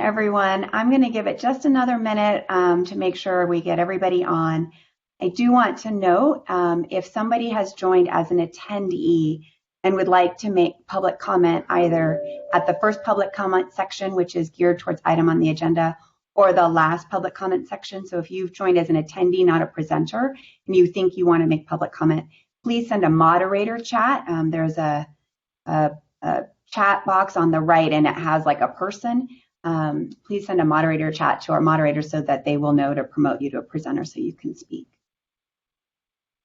everyone. I'm going to give it just another minute to make sure we get everybody on. I do want to note if somebody has joined as an attendee and would like to make public comment either at the first public comment section, which is geared towards item on the agenda, or the last public comment section. So if you've joined as an attendee, not a presenter, and you think you want to make public comment, please send a moderator chat. There's a chat box on the right and it has like a person. Please send a moderator chat to our moderators so that they will know to promote you to a presenter so you can speak.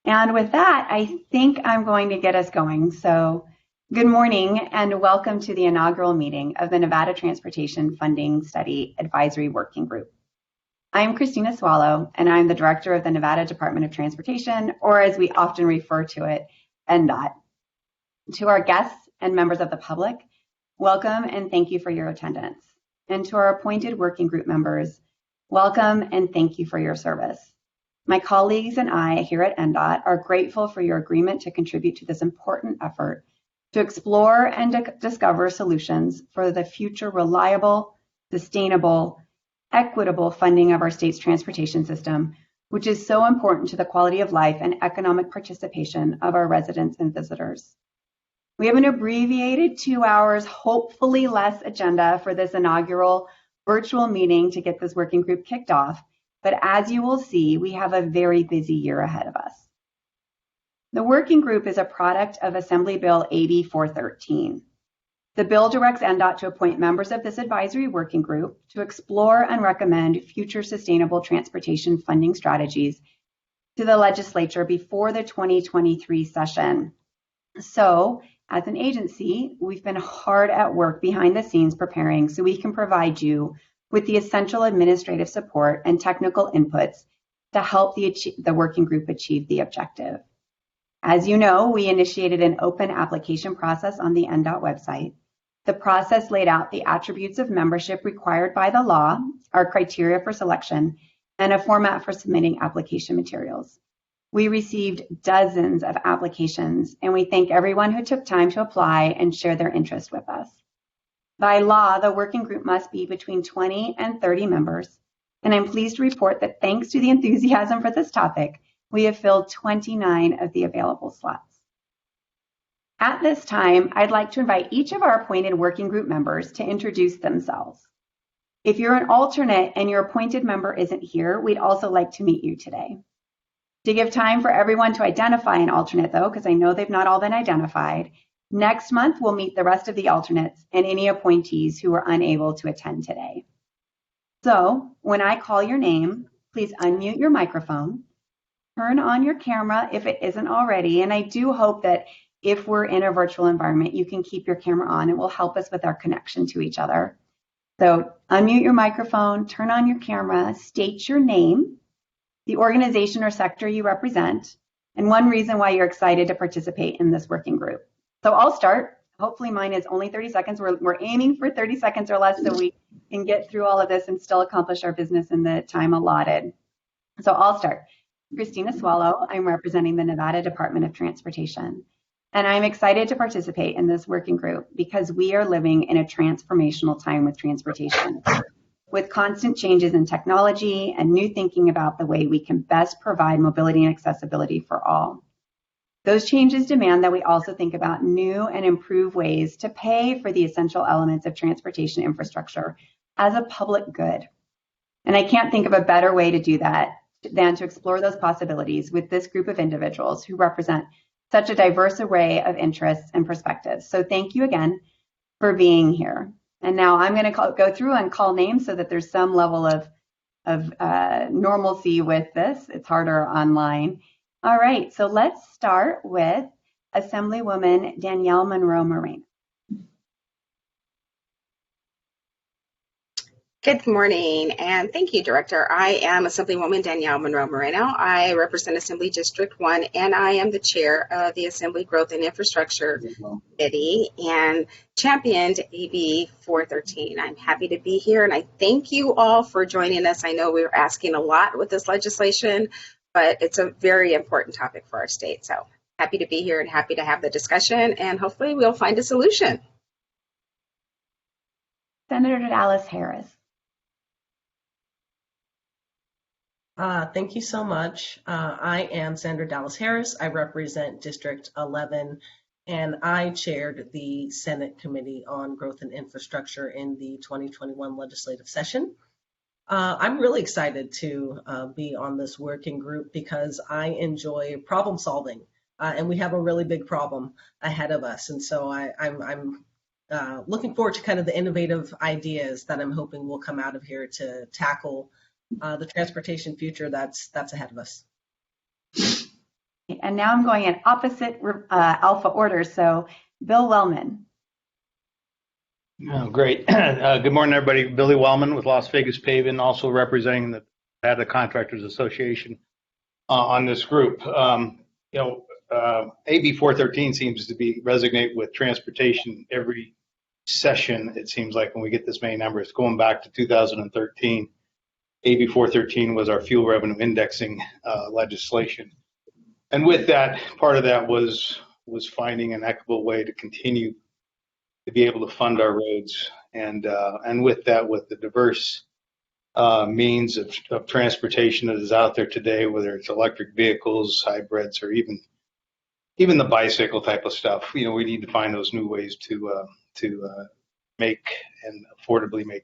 And with that, I think I'm going to get us going. So good morning and welcome to the inaugural meeting of the Nevada Transportation Funding Study Advisory Working Group. I'm Christina Swallow and I'm the director of the Nevada Department of Transportation, or as we often refer to it, NDOT. To our guests and members of the public, welcome and thank you for your attendance. And to our appointed working group members, welcome and thank you for your service. My colleagues and I here at NDOT are grateful for your agreement to contribute to this important effort to explore and discover solutions for the future reliable, sustainable, equitable funding of our state's transportation system, which is so important to the quality of life and economic participation of our residents and visitors. We have an abbreviated 2 hours, hopefully less agenda for this inaugural virtual meeting to get this working group kicked off. But as you will see, we have a very busy year ahead of us. The working group is a product of Assembly Bill AB 413. The bill directs NDOT to appoint members of this advisory working group to explore and recommend future sustainable transportation funding strategies to the legislature before the 2023 session. So, as an agency, we've been hard at work behind the scenes preparing so we can provide you with the essential administrative support and technical inputs to help the working group achieve the objective. As you know, we initiated an open application process on the NDOT website. The process laid out the attributes of membership required by the law, our criteria for selection, and a format for submitting application materials. We received dozens of applications, and we thank everyone who took time to apply and share their interest with us. By law, the working group must be between 20 and 30 members, and I'm pleased to report that thanks to the enthusiasm for this topic, we have filled 29 of the available slots. At this time, I'd like to invite each of our appointed working group members to introduce themselves. If you're an alternate and your appointed member isn't here, we'd also like to meet you today. To give time for everyone to identify an alternate, though, because I know they've not all been identified, next month we'll meet the rest of the alternates and any appointees who were unable to attend today. So when I call your name, please unmute your microphone, turn on your camera if it isn't already, and I do hope that if we're in a virtual environment, you can keep your camera on. It will help us with our connection to each other. So unmute your microphone, turn on your camera, state your name, the organization or sector you represent, and one reason why you're excited to participate in this working group. So I'll start. Hopefully mine is only 30 seconds. We're aiming for 30 seconds or less so we can get through all of this and still accomplish our business in the time allotted. So I'll start. Christina Swallow, I'm representing the Nevada Department of Transportation. And I'm excited to participate in this working group because we are living in a transformational time with transportation, with constant changes in technology and new thinking about the way we can best provide mobility and accessibility for all. Those changes demand that we also think about new and improved ways to pay for the essential elements of transportation infrastructure as a public good. And I can't think of a better way to do that than to explore those possibilities with this group of individuals who represent such a diverse array of interests and perspectives. So thank you again for being here. And now I'm going to go through and call names so that there's some level of normalcy with this. It's harder online. All right, so let's start with Assemblywoman Danielle Monroe Moreno. Good morning, and thank you, Director. I am Assemblywoman Danielle Monroe Moreno. I represent Assembly District 1, and I am the chair of the Assembly Growth and Infrastructure Committee and championed AB 413. I'm happy to be here, and I thank you all for joining us. I know we were asking a lot with this legislation, but it's a very important topic for our state. So happy to be here and happy to have the discussion, and hopefully we'll find a solution. Senator Dallas Harris. Thank you so much. I am Sandra Dallas Harris. I represent District 11, and I chaired the Senate Committee on Growth and Infrastructure in the 2021 legislative session. I'm really excited to be on this working group because I enjoy problem solving, and we have a really big problem ahead of us. And so I'm looking forward to kind of the innovative ideas that I'm hoping will come out of here to tackle the transportation future that's ahead of us. And now I'm going in opposite alpha order. So Bill Wellman. Oh, great. Good morning, everybody. Billy Wellman with Las Vegas Paving, also representing the Nevada Contractors Association on this group. AB 413 seems to be resonate with transportation every session. It seems like when we get this many numbers, going back to 2013, AB 413 was our fuel revenue indexing legislation. And with that, part of that was finding an equitable way to continue to be able to fund our roads. And with that, with the diverse means of transportation that is out there today, whether it's electric vehicles, hybrids, or even the bicycle type of stuff, we need to find those new ways to make and affordably make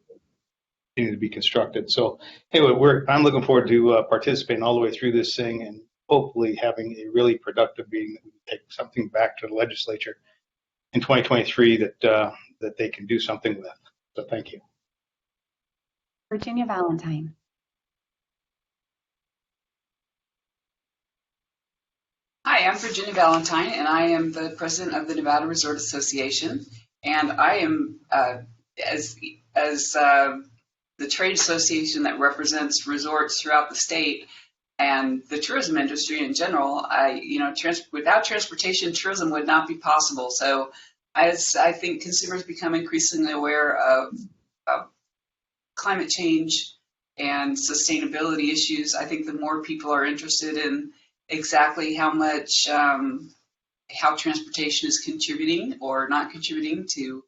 continue to be constructed. So anyway, I'm looking forward to participating all the way through this thing and hopefully having a really productive meeting that we can take something back to the legislature in 2023 that they can do something with. So thank you. Virginia Valentine. Hi, I'm Virginia Valentine, and I am the president of the Nevada Resort Association. And I am, as the trade association that represents resorts throughout the state and the tourism industry in general, without transportation, tourism would not be possible. So as I think consumers become increasingly aware of climate change and sustainability issues, I think the more people are interested in exactly how much, how transportation is contributing or not contributing to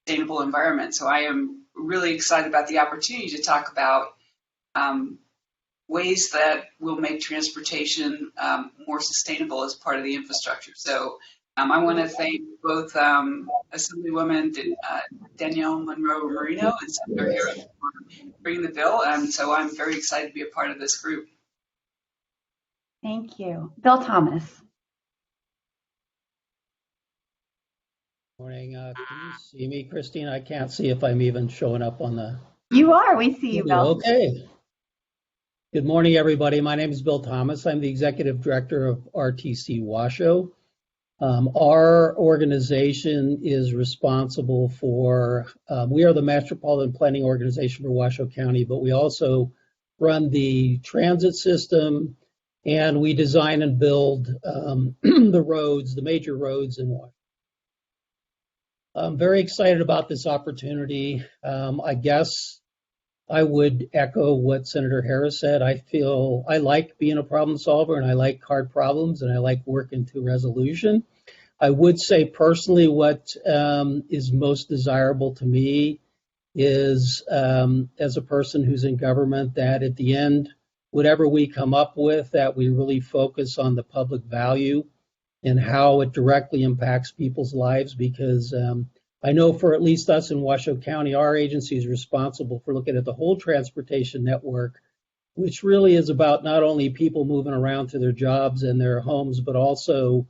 sustainable environment. So I am really excited about the opportunity to talk about ways that will make transportation more sustainable as part of the infrastructure. So I want to thank both Assemblywoman Danielle Monroe Marino and Senator Harris for bringing the bill. And so I'm very excited to be a part of this group. Thank you. Bill Thomas. Morning. Can you see me, Christine? I can't see if I'm even showing up on the... You are. We see you, Bill. Okay. Good morning, everybody. My name is Bill Thomas. I'm the executive director of RTC Washoe. Our organization is responsible for, we are the Metropolitan Planning Organization for Washoe County, but we also run the transit system, and we design and build the roads, the major roads in Washoe. I'm very excited about this opportunity. I guess I would echo what Senator Harris said. I feel I like being a problem solver, and I like hard problems, and I like working to resolution. I would say personally what is most desirable to me is, as a person who's in government, that at the end, whatever we come up with, that we really focus on the public value and how it directly impacts people's lives, because I know for at least us in Washoe County, our agency is responsible for looking at the whole transportation network, which really is about not only people moving around to their jobs and their homes, but also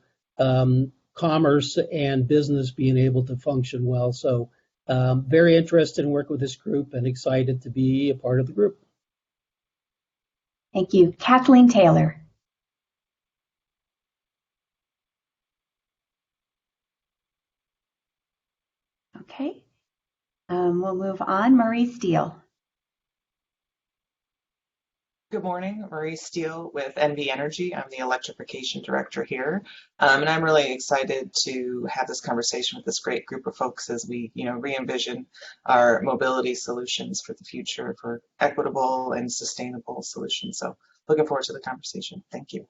commerce and business being able to function well. So very interested in working with this group and excited to be a part of the group. Thank you. Kathleen Taylor. Okay. We'll move on. Marie Steele. Good morning, Marie Steele with NV Energy. I'm the electrification director here, and I'm really excited to have this conversation with this great group of folks as we, re-envision our mobility solutions for the future for equitable and sustainable solutions. So, looking forward to the conversation. Thank you.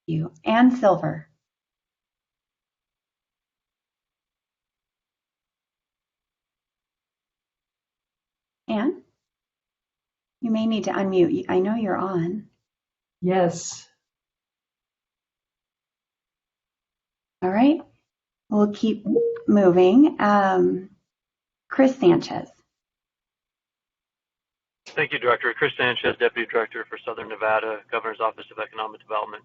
Thank you. Ann Silver. Ann? You may need to unmute. I know you're on. Yes. All right. We'll keep moving. Chris Sanchez. Thank you, Director. Chris Sanchez, Deputy Director for Southern Nevada, Governor's Office of Economic Development.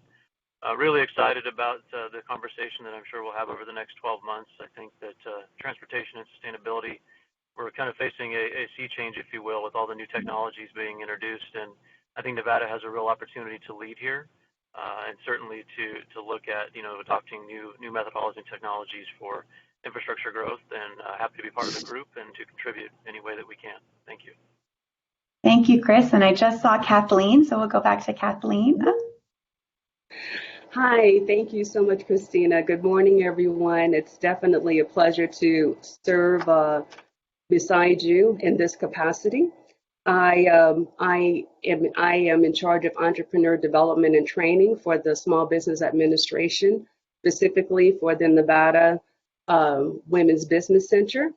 Really excited about the conversation that I'm sure we'll have over the next 12 months. I think that transportation and sustainability, we're kind of facing a sea change, if you will, with all the new technologies being introduced. And I think Nevada has a real opportunity to lead here and certainly to look at, adopting new methodologies and technologies for infrastructure growth, and happy to be part of the group and to contribute any way that we can. Thank you. Thank you, Chris. And I just saw Kathleen, so we'll go back to Kathleen. Hi, thank you so much, Christina. Good morning, everyone. It's definitely a pleasure to serve beside you in this capacity. I am in charge of entrepreneur development and training for the Small Business Administration, specifically for the Nevada Women's Business Center.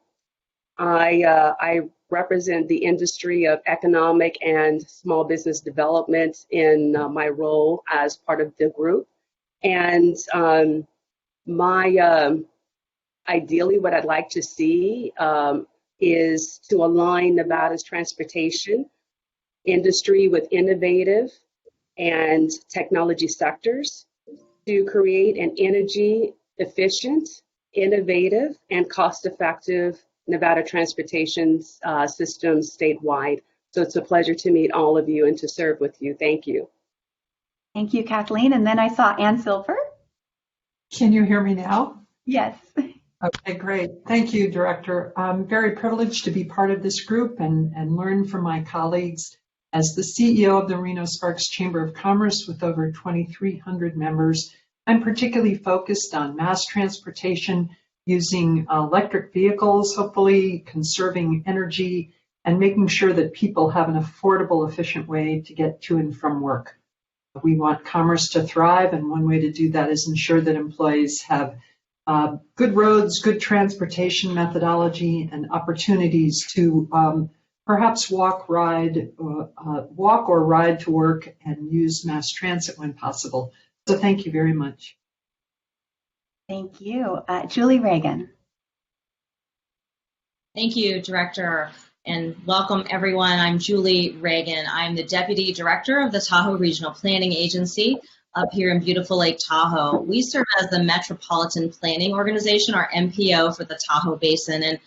I represent the industry of economic and small business development in my role as part of the group. And ideally, what I'd like to see is to align Nevada's transportation industry with innovative and technology sectors to create an energy efficient, innovative, and cost-effective Nevada transportation system statewide. So it's a pleasure to meet all of you and to serve with you. Thank you. Thank you, Kathleen. And then I saw Ann Silver. Can you hear me now? Yes. Okay, great. Thank you, Director. I'm very privileged to be part of this group and learn from my colleagues. As the CEO of the Reno-Sparks Chamber of Commerce with over 2,300 members, I'm particularly focused on mass transportation using electric vehicles, hopefully conserving energy, and making sure that people have an affordable, efficient way to get to and from work. We want commerce to thrive, and one way to do that is ensure that employees have good roads, good transportation methodology, and opportunities to perhaps walk or ride to work and use mass transit when possible. So thank you very much. Thank you. Julie Reagan. Thank you, Director, and welcome everyone. I'm Julie Reagan. I'm the Deputy Director of the Tahoe Regional Planning Agency up here in beautiful Lake Tahoe. We serve as the Metropolitan Planning Organization, or MPO, for the Tahoe Basin, and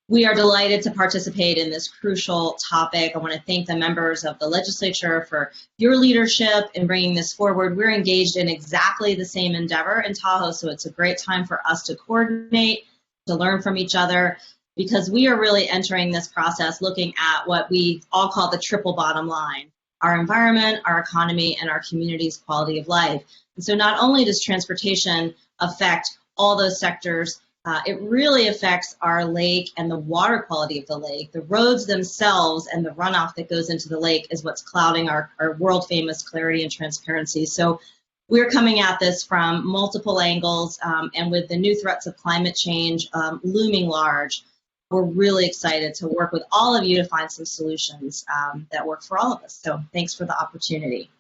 we are delighted to participate in this crucial topic. I want to thank the members of the legislature for your leadership in bringing this forward. We're engaged in exactly the same endeavor in Tahoe, so it's a great time for us to coordinate, to learn from each other, because we are really entering this process looking at what we all call the triple bottom line: our environment, our economy, and our community's quality of life. And so not only does transportation affect all those sectors, it really affects our lake and the water quality of the lake. The roads themselves and the runoff that goes into the lake is what's clouding our world-famous clarity and transparency. So we're coming at this from multiple angles, and with the new threats of climate change looming large, we're really excited to work with all of you to find some solutions that work for all of us. So thanks for the opportunity.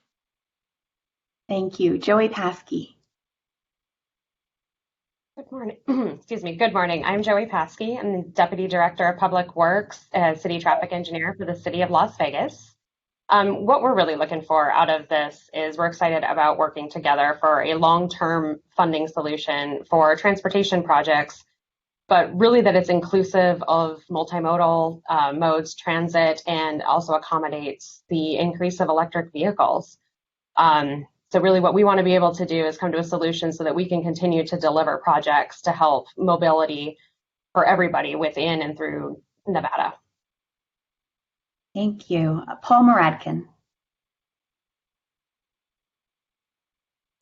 Thank you. Joey Paske. Good morning. Excuse me. Good morning. I'm Joey Paske. I'm the Deputy Director of Public Works, City Traffic Engineer for the City of Las Vegas. What we're really looking for out of this is we're excited about working together for a long-term funding solution for transportation projects, but really that it's inclusive of multimodal modes, transit, and also accommodates the increase of electric vehicles. So really what we want to be able to do is come to a solution so that we can continue to deliver projects to help mobility for everybody within and through Nevada. Thank you. Paul Mordkin.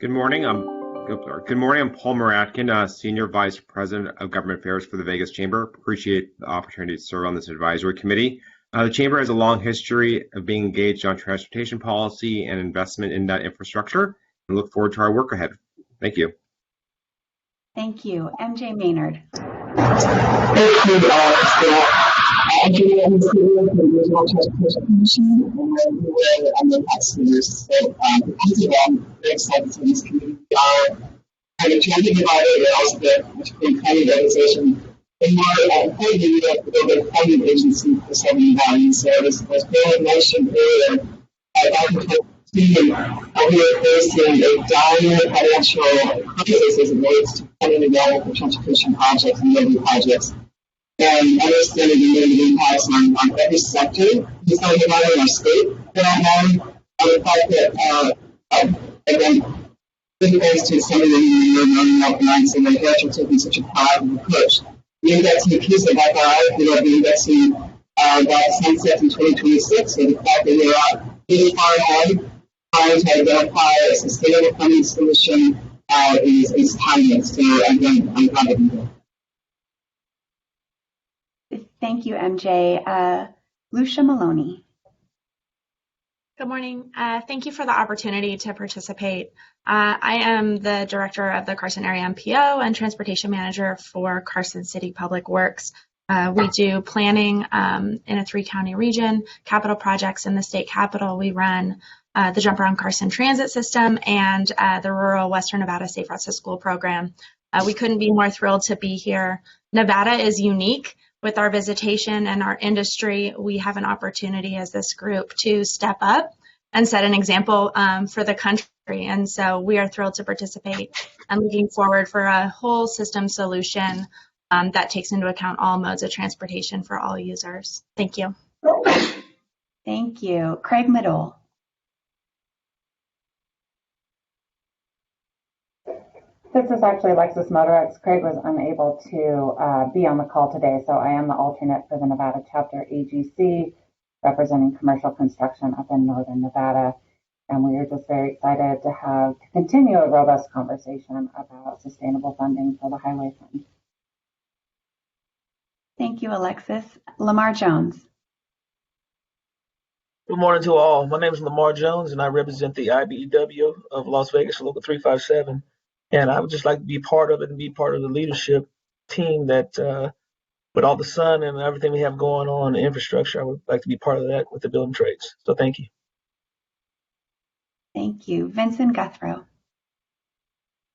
Good morning. I'm Paul Mordkin, Senior Vice President of Government Affairs for the Vegas Chamber. Appreciate the opportunity to serve on this advisory committee. The Chamber has a long history of being engaged on transportation policy and investment in that infrastructure, and look forward to our work ahead. Thank you. Thank you. MJ Maynard. I'm doing a material for the Regional Transportation Commission, and we're on the past years. So, once again, very excited to this community. We are kind of trying to divide it, and also the Metropolitan Planning Organization. And more importantly, we have to build a planning agency for Southern Valley. So, as Bill mentioned earlier, we are facing a dire financial crisis as it relates to planning and development for transportation projects and building projects. And understanding the negative impacts on every sector just not even in our state for that matter. The fact that, again, thanks to some of the running up nights and they're actually taking such a positive approach. The indexing piece of FRI, the indexing that sunsets in 2026, so the fact that we're out really far ahead, trying to identify a sustainable funding solution is timeless. So again, I'm proud of you. Thank you, MJ. Lucia Maloney. Good morning. Thank you for the opportunity to participate. I am the director of the Carson Area MPO and transportation manager for Carson City Public Works. We do planning in a 3-county region, capital projects in the state capital. We run the Jump Around Carson Transit System and the Rural Western Nevada Safe Routes to School program. We couldn't be more thrilled to be here. Nevada is unique. With our visitation and our industry, we have an opportunity as this group to step up and set an example for the country. And so we are thrilled to participate and looking forward for a whole system solution that takes into account all modes of transportation for all users. Thank you. Thank you. Craig Middle. This is actually Alexis Motorex. Craig was unable to be on the call today, so I am the alternate for the Nevada chapter AGC, representing commercial construction up in Northern Nevada. And we are just very excited to continue a robust conversation about sustainable funding for the highway fund. Thank you, Alexis. Lamar Jones. Good morning to all. My name is Lamar Jones, and I represent the IBEW of Las Vegas, Local 357. And I would just like to be part of it and be part of the leadership team that, with all the sun and everything we have going on, the infrastructure, I would like to be part of that with the building trades. So thank you. Thank you. Vincent Guthrow.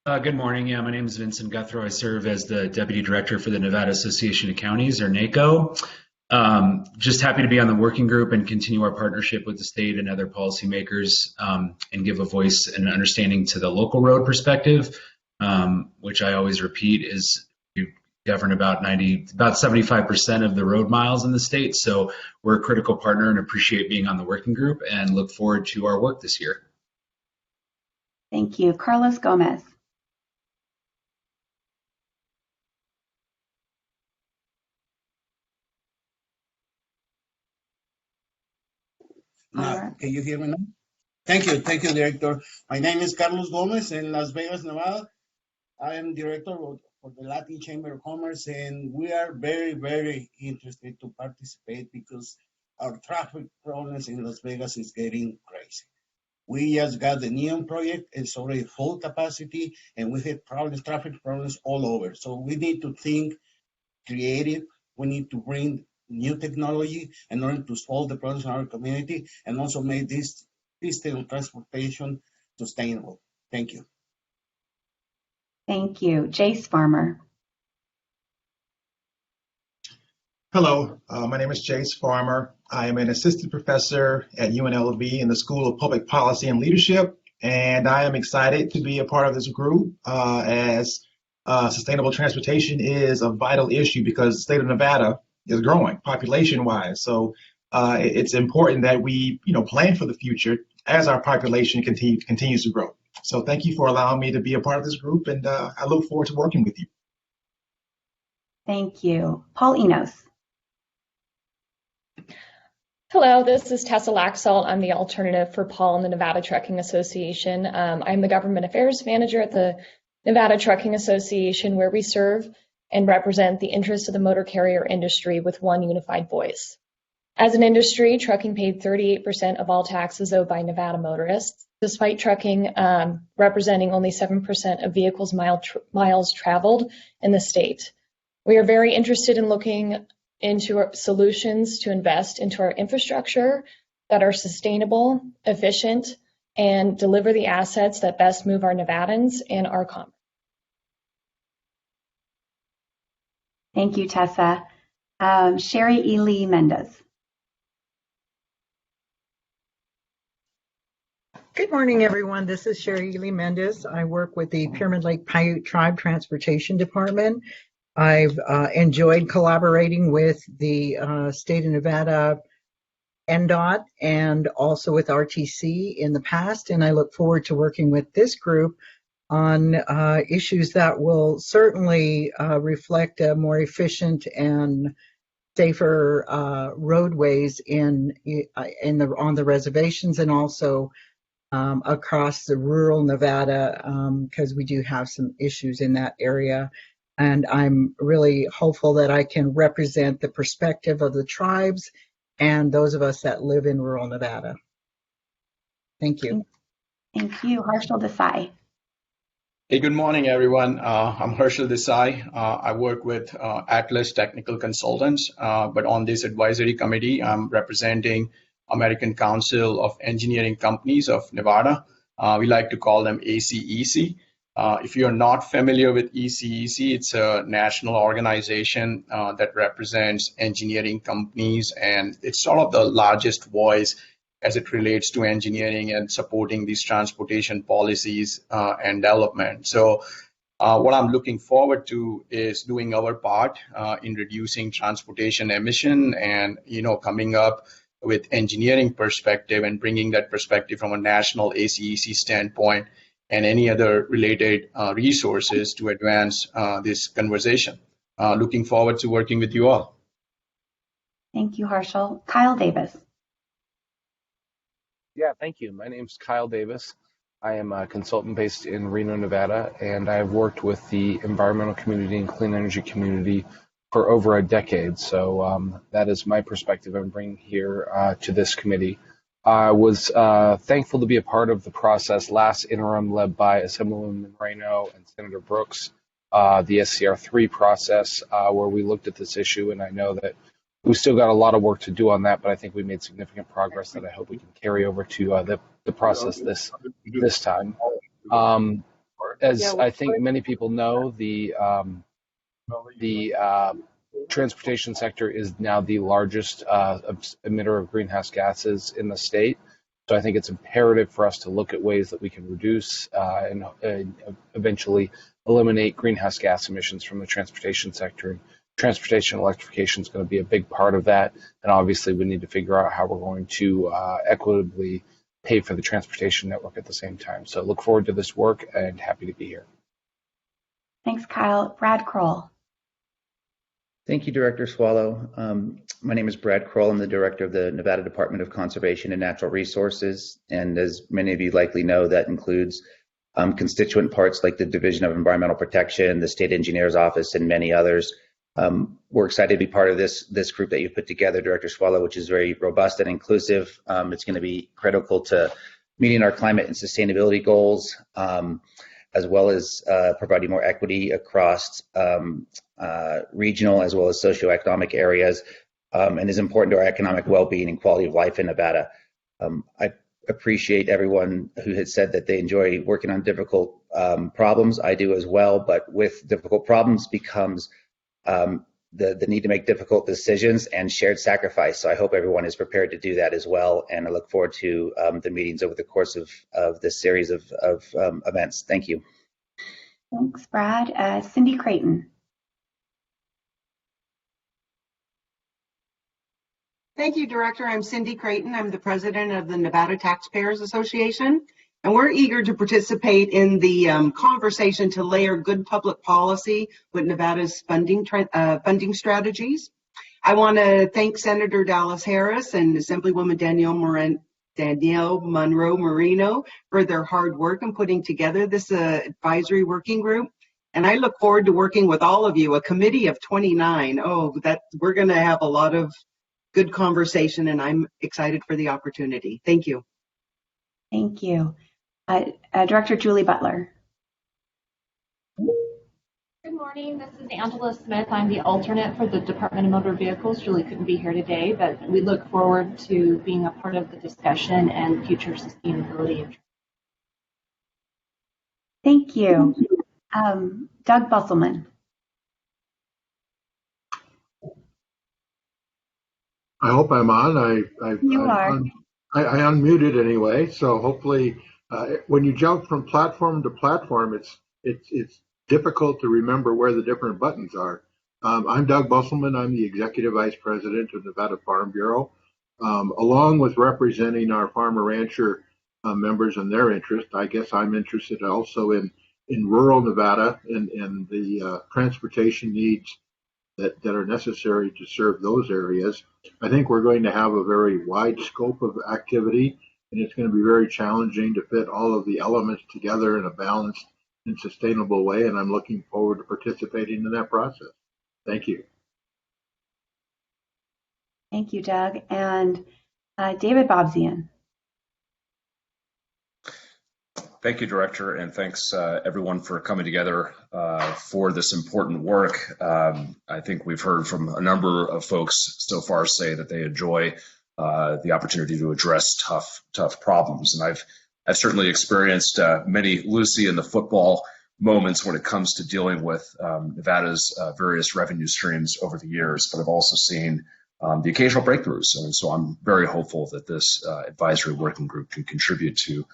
Good morning. Yeah, my name is Vincent Guthrow. I serve as the Deputy Director for the Nevada Association of Counties, or NACO. Just happy to be on the working group and continue our partnership with the state and other policymakers and give a voice and understanding to the local road perspective, which I always repeat is we govern about 75% of the road miles in the state. So we're a critical partner and appreciate being on the working group and look forward to our work this year. Thank you. Carlos Gomez. Can you hear me now? Thank you, Director. My name is Carlos Gomez in Las Vegas, Nevada. I am Director for the Latin Chamber of Commerce, and we are very, very interested to participate because our traffic problems in Las Vegas is getting crazy. We just got the NEOM project, it's already full capacity, and we had traffic problems all over. So we need to think creative. We need to bring new technology in order to solve the problems in our community and also make this system of transportation sustainable. Thank you. Thank you. Jace Farmer. Hello, my name is Jace Farmer. I am an assistant professor at UNLV in the School of Public Policy and Leadership, and I am excited to be a part of this group as sustainable transportation is a vital issue because the state of Nevada is growing population-wise. So it's important that we, plan for the future as our population continues to grow. So thank you for allowing me to be a part of this group, and I look forward to working with you. Thank you. Paul Enos. Hello, this is Tessa Lazalt. I'm the alternative for Paul in the Nevada Trucking Association. I'm the Government Affairs Manager at the Nevada Trucking Association, where we serve and represent the interests of the motor carrier industry with one unified voice. As an industry, trucking paid 38% of all taxes owed by Nevada motorists, despite trucking representing only 7% of vehicles miles traveled in the state. We are very interested in looking into our solutions to invest into our infrastructure that are sustainable, efficient, and deliver the assets that best move our Nevadans and our commerce. Thank you, Tessa. Sherry E. Lee Mendes. Good morning, everyone. This is Sherry Lee Mendes. I work with the Pyramid Lake Paiute Tribe Transportation Department. I've enjoyed collaborating with the state of Nevada NDOT and also with RTC in the past, and I look forward to working with this group on issues that will certainly reflect a more efficient and safer roadways on the reservations and also across the rural Nevada, because we do have some issues in that area. And I'm really hopeful that I can represent the perspective of the tribes and those of us that live in rural Nevada. Thank you. Thank you. Hel Desai. Hey, good morning, everyone. I'm Hel Desai. I work with Atlas Technical Consultants, but on this advisory committee, I'm representing American Council of Engineering Companies of Nevada. We like to call them ACEC. If you're not familiar with ACEC, it's a national organization that represents engineering companies, and it's sort of the largest voice as it relates to engineering and supporting these transportation policies and development. So what I'm looking forward to is doing our part in reducing transportation emission and, coming up with engineering perspective and bringing that perspective from a national ACEC standpoint and any other related resources to advance this conversation. Looking forward to working with you all. Thank you, Harshal. Kyle Davis. Yeah, thank you. My name's Kyle Davis. I am a consultant based in Reno, Nevada, and I've worked with the environmental community and clean energy community for over a decade. So that is my perspective I'm bringing here to this committee. I was thankful to be a part of the process last interim led by Assemblymember Moreno and Senator Brooks, the SCR3 process, where we looked at this issue, and I know that we've still got a lot of work to do on that, but I think we made significant progress that I hope we can carry over to the process this time. As I think many people know, the transportation sector is now the largest emitter of greenhouse gases in the state. So I think it's imperative for us to look at ways that we can reduce and eventually eliminate greenhouse gas emissions from the transportation sector. And transportation electrification is going to be a big part of that. And obviously we need to figure out how we're going to equitably pay for the transportation network at the same time. So look forward to this work and happy to be here. Thanks, Kyle. Brad Kroll. Thank you, Director Swallow. My name is Brad Kroll. I'm the Director of the Nevada Department of Conservation and Natural Resources. And as many of you likely know, that includes constituent parts like the Division of Environmental Protection, the State Engineer's Office, and many others. We're excited to be part of this group that you've put together, Director Swallow, which is very robust and inclusive. It's going to be critical to meeting our climate and sustainability goals, as well as providing more equity across regional as well as socioeconomic areas, and is important to our economic well-being and quality of life in Nevada. I appreciate everyone who has said that they enjoy working on difficult problems. I do as well, but with difficult problems becomes the need to make difficult decisions and shared sacrifice. So I hope everyone is prepared to do that as well, and I look forward to the meetings over the course of this series of events. Thank you. Thanks, Brad. Cindy Creighton. Thank you, Director. I'm Cindy Creighton. I'm the president of the Nevada Taxpayers Association, and we're eager to participate in the conversation to layer good public policy with Nevada's funding strategies. I want to thank Senator Dallas Harris and Assemblywoman Danielle Monroe Marino for their hard work in putting together this advisory working group. And I look forward to working with all of you, a committee of 29. We're going to have a lot of good conversation, and I'm excited for the opportunity. Thank you. Thank you. Director Julie Butler. Good morning. This is Angela Smith. I'm the alternate for the Department of Motor Vehicles. Julie couldn't be here today, but we look forward to being a part of the discussion and future sustainability. Thank you. Doug Busselman. I hope I'm on. You are. I unmuted anyway, so hopefully when you jump from platform to platform, it's difficult to remember where the different buttons are. I'm Doug Busselman. I'm the Executive Vice President of Nevada Farm Bureau. Along with representing our farmer rancher members and their interest, I guess I'm interested also in rural Nevada and the transportation needs that are necessary to serve those areas. I think we're going to have a very wide scope of activity, and it's going to be very challenging to fit all of the elements together in a balanced and sustainable way, and I'm looking forward to participating in that process. Thank you. Thank you, Doug. And David Bobzian. Thank you, Director, and thanks everyone for coming together for this important work. I think we've heard from a number of folks so far say that they enjoy the opportunity to address tough problems, and I've certainly experienced many Lucy in the football moments when it comes to dealing with Nevada's various revenue streams over the years, but I've also seen the occasional breakthroughs, and so I'm very hopeful that this advisory working group can contribute to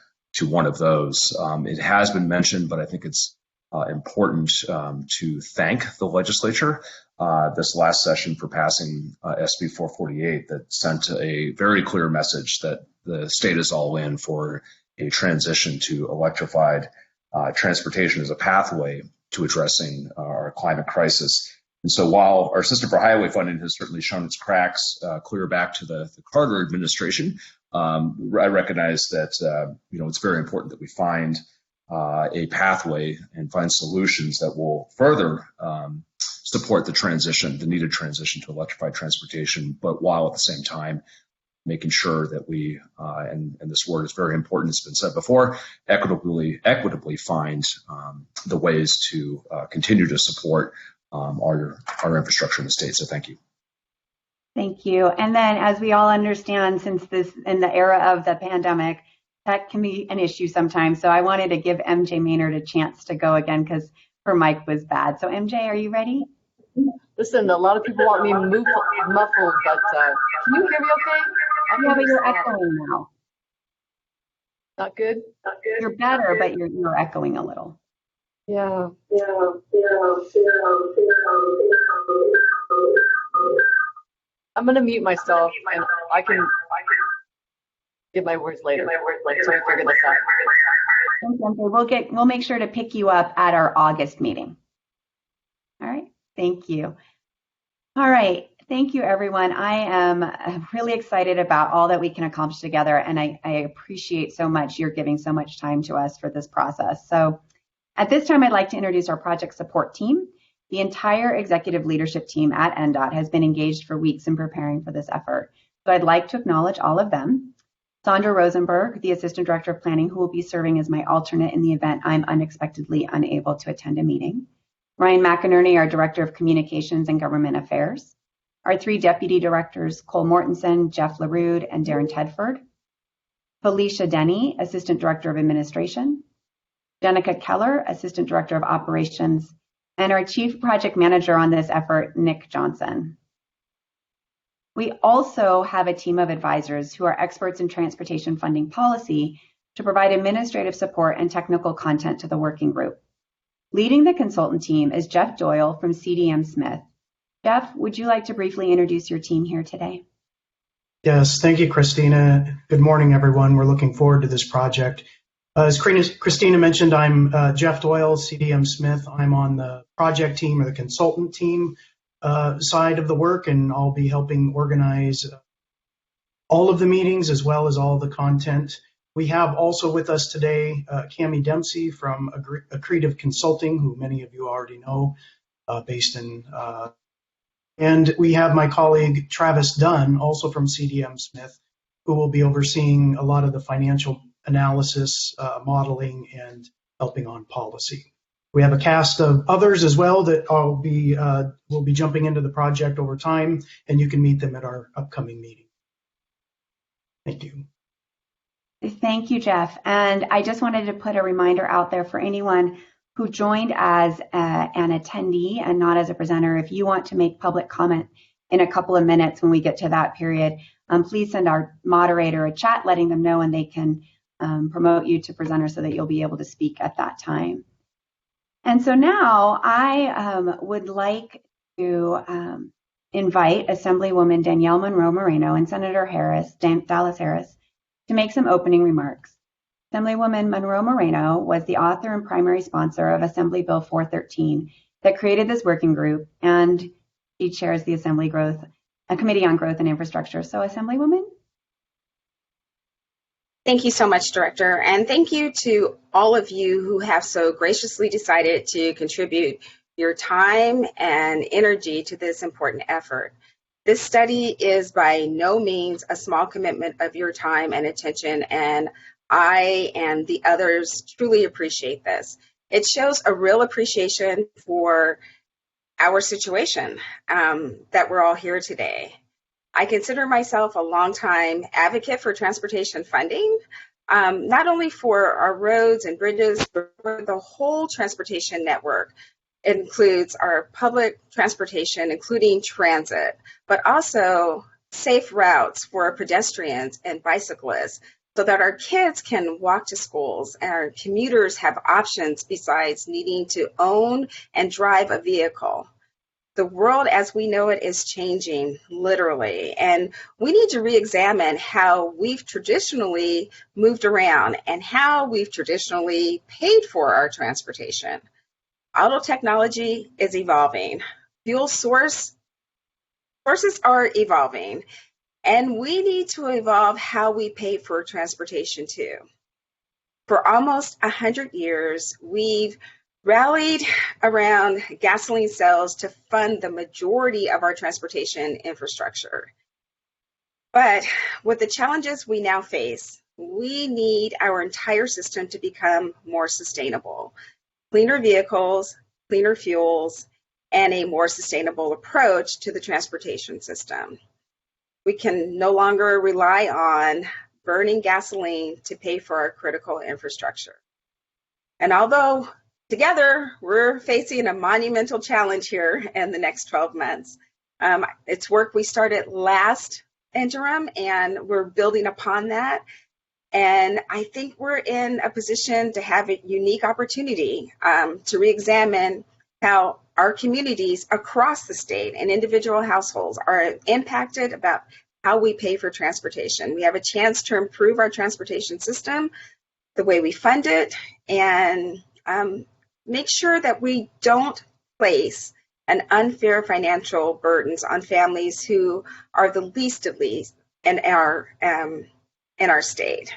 one of those. It has been mentioned, but I think it's important to thank the legislature this last session for passing SB 448 that sent a very clear message that the state is all in for a transition to electrified transportation as a pathway to addressing our climate crisis. And so while our system for highway funding has certainly shown its cracks clear back to the Carter administration, I recognize that it's very important that we find a pathway and find solutions that will further support the needed transition to electrified transportation, but while at the same time making sure that we, and this word is very important, it's been said before, equitably find the ways to continue to support our infrastructure in the state. So thank you. Thank you. And then, as we all understand, since this in the era of the pandemic, that can be an issue sometimes. So I wanted to give MJ Maynard a chance to go again because her mic was bad. So MJ, are you ready? Listen, a lot of people want me muffled, but can you hear me okay? Yeah, but you're echoing now. Not good? You're better, but you're echoing a little. Yeah. I'm going to mute myself, and I can get my words later. So we figure this out. Thanks, we'll make sure to pick you up at our August meeting. All right. Thank you. All right. Thank you, everyone. I am really excited about all that we can accomplish together, and I appreciate so much you're giving so much time to us for this process. So at this time, I'd like to introduce our project support team. The entire executive leadership team at NDOT has been engaged for weeks in preparing for this effort. So I'd like to acknowledge all of them. Sandra Rosenberg, the Assistant Director of Planning, who will be serving as my alternate in the event I'm unexpectedly unable to attend a meeting. Ryan McInerney, our Director of Communications and Government Affairs. Our three Deputy Directors, Cole Mortensen, Jeff LaRude, and Darren Tedford. Felicia Denny, Assistant Director of Administration. Jenica Keller, Assistant Director of Operations. And our Chief Project Manager on this effort, Nick Johnson. We also have a team of advisors who are experts in transportation funding policy to provide administrative support and technical content to the working group. Leading the consultant team is Jeff Doyle from CDM Smith. Jeff, would you like to briefly introduce your team here today? Yes, thank you, Christina. Good morning, everyone. We're looking forward to this project. As Christina mentioned, I'm Jeff Doyle, CDM Smith. I'm on the project team or the consultant team side of the work, and I'll be helping organize all of the meetings as well as all of the content. We have also with us today Cami Dempsey from Accretive Consulting, who many of you already know, based in and we have my colleague Travis Dunn, also from CDM Smith, who will be overseeing a lot of the financial analysis, modeling, and helping on policy. We have a cast of others as well that will be jumping into the project over time, and you can meet them at our upcoming meeting. Thank you. Thank you, Jeff. And I just wanted to put a reminder out there for anyone who joined as an attendee and not as a presenter. If you want to make public comment in a couple of minutes when we get to that period, please send our moderator a chat letting them know, and they can promote you to presenter so that you'll be able to speak at that time. And so now I would like to invite Assemblywoman Danielle Monroe Moreno and Senator Dallas Harris to make some opening remarks. Assemblywoman Monroe Moreno was the author and primary sponsor of Assembly Bill 413 that created this working group, and she chairs the Committee on Growth and Infrastructure. So, Assemblywoman? Thank you so much, Director, and thank you to all of you who have so graciously decided to contribute your time and energy to this important effort. This study is by no means a small commitment of your time and attention, and I and the others truly appreciate this. It shows a real appreciation for our situation that we're all here today. I consider myself a longtime advocate for transportation funding, not only for our roads and bridges, but for the whole transportation network. It includes our public transportation, including transit, but also safe routes for pedestrians and bicyclists so that our kids can walk to schools and our commuters have options besides needing to own and drive a vehicle. The world as we know it is changing, literally, and we need to re-examine how we've traditionally moved around and how we've traditionally paid for our transportation. Auto technology is evolving. Fuel sources are evolving, and we need to evolve how we pay for transportation too. For almost 100 years, we've rallied around gasoline sales to fund the majority of our transportation infrastructure. But with the challenges we now face, we need our entire system to become more sustainable. Cleaner vehicles, cleaner fuels, and a more sustainable approach to the transportation system. We can no longer rely on burning gasoline to pay for our critical infrastructure. And although together we're facing a monumental challenge here in the next 12 months, it's work we started last interim and we're building upon that. And I think we're in a position to have a unique opportunity to re-examine how our communities across the state and individual households are impacted about how we pay for transportation. We have a chance to improve our transportation system, the way we fund it, and make sure that we don't place an unfair financial burdens on families who are the least of least in our state.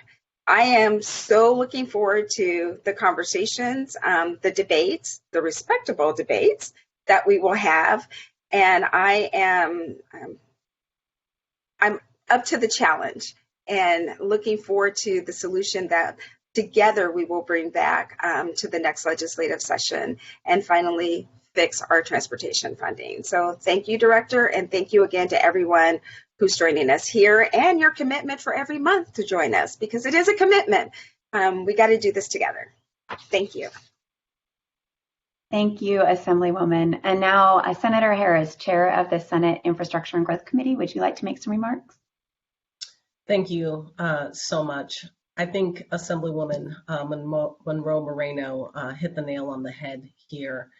I am so looking forward to the conversations, the debates, the respectable debates that we will have, and I'm up to the challenge and looking forward to the solution that together we will bring back to the next legislative session and finally fix our transportation funding. So thank you, Director, and thank you again to everyone who's joining us here and your commitment for every month to join us, because it is a commitment. We got to do this together. Thank you. Thank you, Assemblywoman. And now Senator Harris, Chair of the Senate Infrastructure and Growth Committee, would you like to make some remarks? Thank you so much. I think Assemblywoman Monroe Moreno hit the nail on the head here.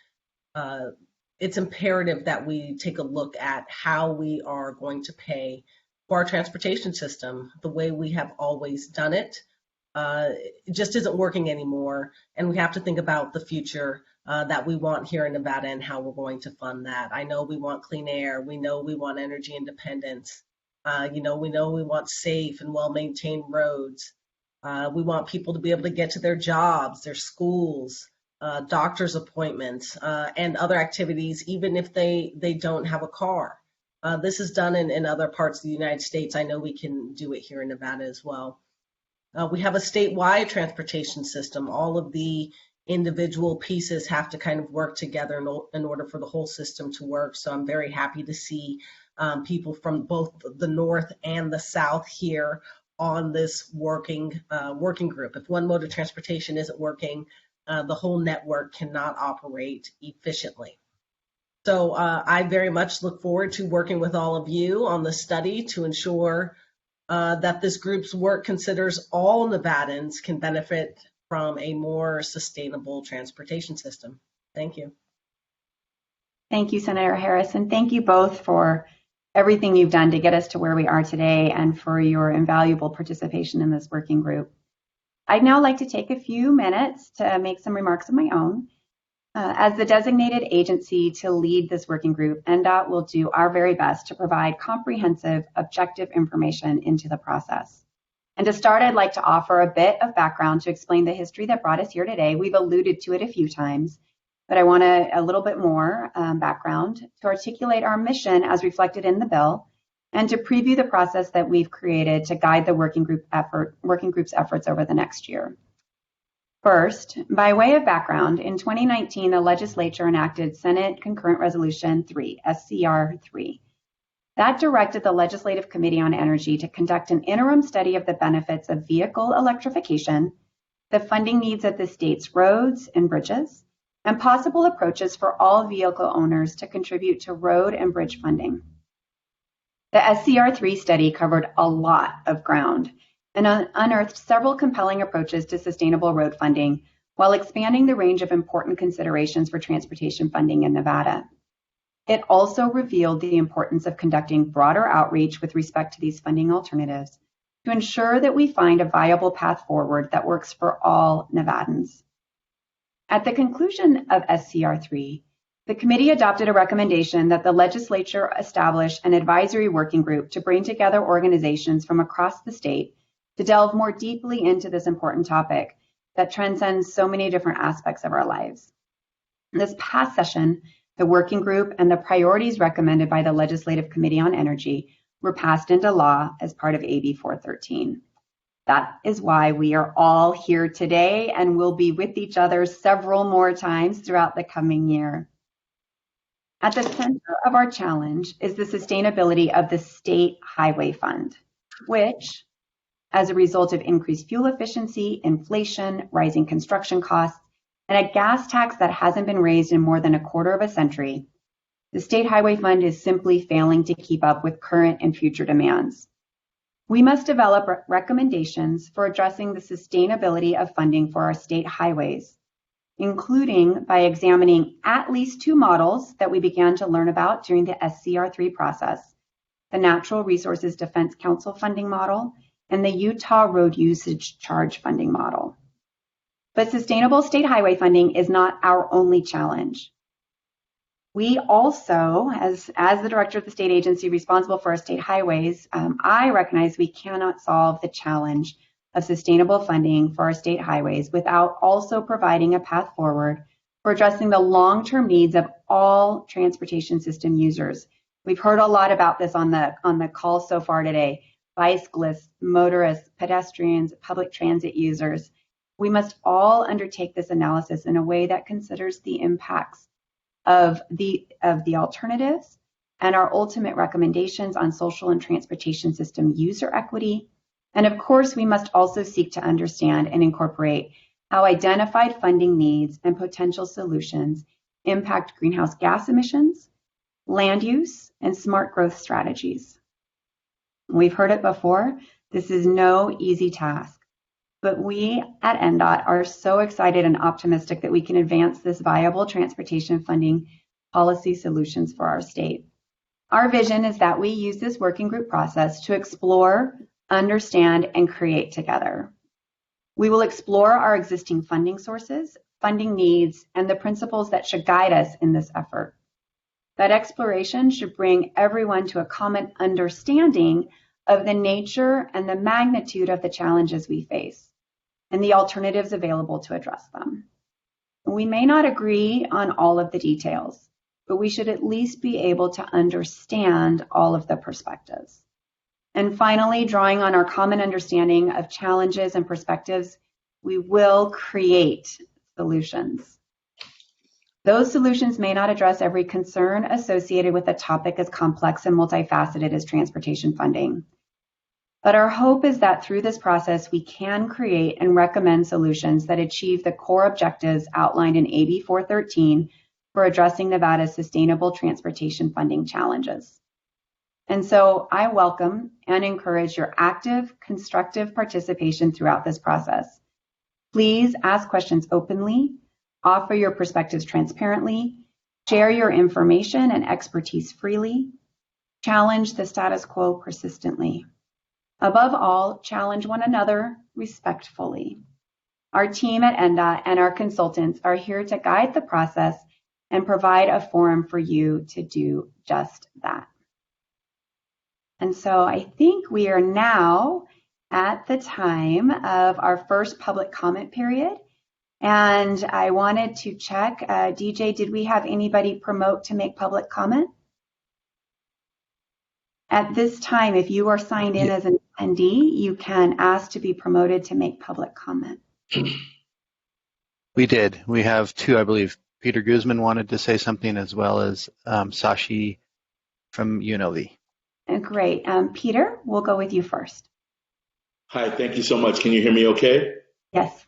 It's imperative that we take a look at how we are going to pay for our transportation system the way we have always done it. It just isn't working anymore, and we have to think about the future that we want here in Nevada and how we're going to fund that. I know we want clean air. We know we want energy independence. We know we want safe and well-maintained roads. We want people to be able to get to their jobs, their schools, doctor's appointments, and other activities, even if they don't have a car. This is done in other parts of the United States. I know we can do it here in Nevada as well. We have a statewide transportation system. All of the individual pieces have to kind of work together in order for the whole system to work. So I'm very happy to see people from both the North and the South here on this working group. If one mode of transportation isn't working, the whole network cannot operate efficiently. So I very much look forward to working with all of you on the study to ensure that this group's work considers all Nevadans can benefit from a more sustainable transportation system. Thank you. Thank you, Senator Harris, and thank you both for everything you've done to get us to where we are today and for your invaluable participation in this working group. I'd now like to take a few minutes to make some remarks of my own. As the designated agency to lead this working group, NDOT will do our very best to provide comprehensive, objective information into the process. And to start, I'd like to offer a bit of background to explain the history that brought us here today. We've alluded to it a few times, but I want a little bit more background to articulate our mission as reflected in the bill and to preview the process that we've created to guide the working group's efforts over the next year. First, by way of background, in 2019, the legislature enacted Senate Concurrent Resolution 3, SCR 3. That directed the Legislative Committee on Energy to conduct an interim study of the benefits of vehicle electrification, the funding needs of the state's roads and bridges, and possible approaches for all vehicle owners to contribute to road and bridge funding. The SCR 3 study covered a lot of ground and unearthed several compelling approaches to sustainable road funding while expanding the range of important considerations for transportation funding in Nevada. It also revealed the importance of conducting broader outreach with respect to these funding alternatives to ensure that we find a viable path forward that works for all Nevadans. At the conclusion of SCR 3, the committee adopted a recommendation that the legislature establish an advisory working group to bring together organizations from across the state to delve more deeply into this important topic that transcends so many different aspects of our lives. This past session, the working group and the priorities recommended by the Legislative Committee on Energy were passed into law as part of AB 413. That is why we are all here today and will be with each other several more times throughout the coming year. At the center of our challenge is the sustainability of the State Highway Fund, which, as a result of increased fuel efficiency, inflation, rising construction costs, and a gas tax that hasn't been raised in more than a quarter of a century, the State Highway Fund is simply failing to keep up with current and future demands. We must develop recommendations for addressing the sustainability of funding for our state highways, including by examining at least two models that we began to learn about during the SCR3 process, the Natural Resources Defense Council funding model and the Utah Road Usage Charge funding model. But sustainable state highway funding is not our only challenge. We also, as the director of the state agency responsible for our state highways, I recognize we cannot solve the challenge of sustainable funding for our state highways without also providing a path forward for addressing the long-term needs of all transportation system users. We've heard a lot about this on the call so far today. Bicyclists, motorists, pedestrians, public transit users. We must all undertake this analysis in a way that considers the impacts of the alternatives and our ultimate recommendations on social and transportation system user equity. And of course, we must also seek to understand and incorporate how identified funding needs and potential solutions impact greenhouse gas emissions, land use, and smart growth strategies. We've heard it before, this is no easy task, but we at NDOT are so excited and optimistic that we can advance this viable transportation funding policy solutions for our state. Our vision is that we use this working group process to explore, understand, and create together. We will explore our existing funding sources, funding needs, and the principles that should guide us in this effort. That exploration should bring everyone to a common understanding of the nature and the magnitude of the challenges we face and the alternatives available to address them. We may not agree on all of the details, but we should at least be able to understand all of the perspectives. And finally, drawing on our common understanding of challenges and perspectives, we will create solutions. Those solutions may not address every concern associated with a topic as complex and multifaceted as transportation funding. But our hope is that through this process, we can create and recommend solutions that achieve the core objectives outlined in AB 413 for addressing Nevada's sustainable transportation funding challenges. And so I welcome and encourage your active, constructive participation throughout this process. Please ask questions openly, offer your perspectives transparently, share your information and expertise freely, challenge the status quo persistently. Above all, challenge one another respectfully. Our team at NDOT and our consultants are here to guide the process and provide a forum for you to do just that. And so I think we are now at the time of our first public comment period. And I wanted to check, DJ, did we have anybody promote to make public comment? At this time, if you are signed in as an attendee, you can ask to be promoted to make public comment. We did. We have two, I believe. Peter Guzman wanted to say something, as well as Sashi from UNLV. Great. Peter, we'll go with you first. Hi, thank you so much. Can you hear me okay? Yes.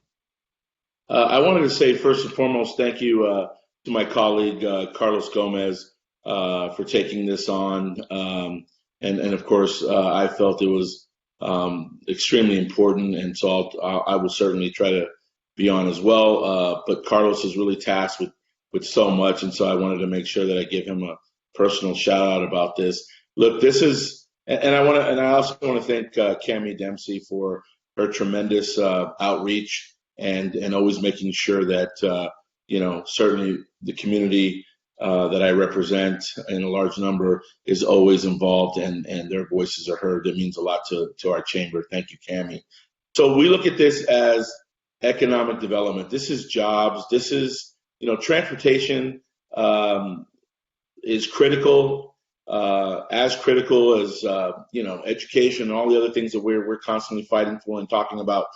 I wanted to say first and foremost, thank you to my colleague, Carlos Gomez, for taking this on. And of course, I felt it was extremely important, and so I will certainly try to be on as well. But Carlos is really tasked with so much, and so I wanted to make sure that I give him a personal shout out about this. Look, this is, and I also want to thank Cammie Dempsey for her tremendous outreach and always making sure that certainly the community that I represent in a large number is always involved and their voices are heard. It means a lot to our chamber. Thank you, Cammie. So we look at this as economic development. This is jobs. This is, transportation is critical, as critical as, education and all the other things that we're constantly fighting for and talking about.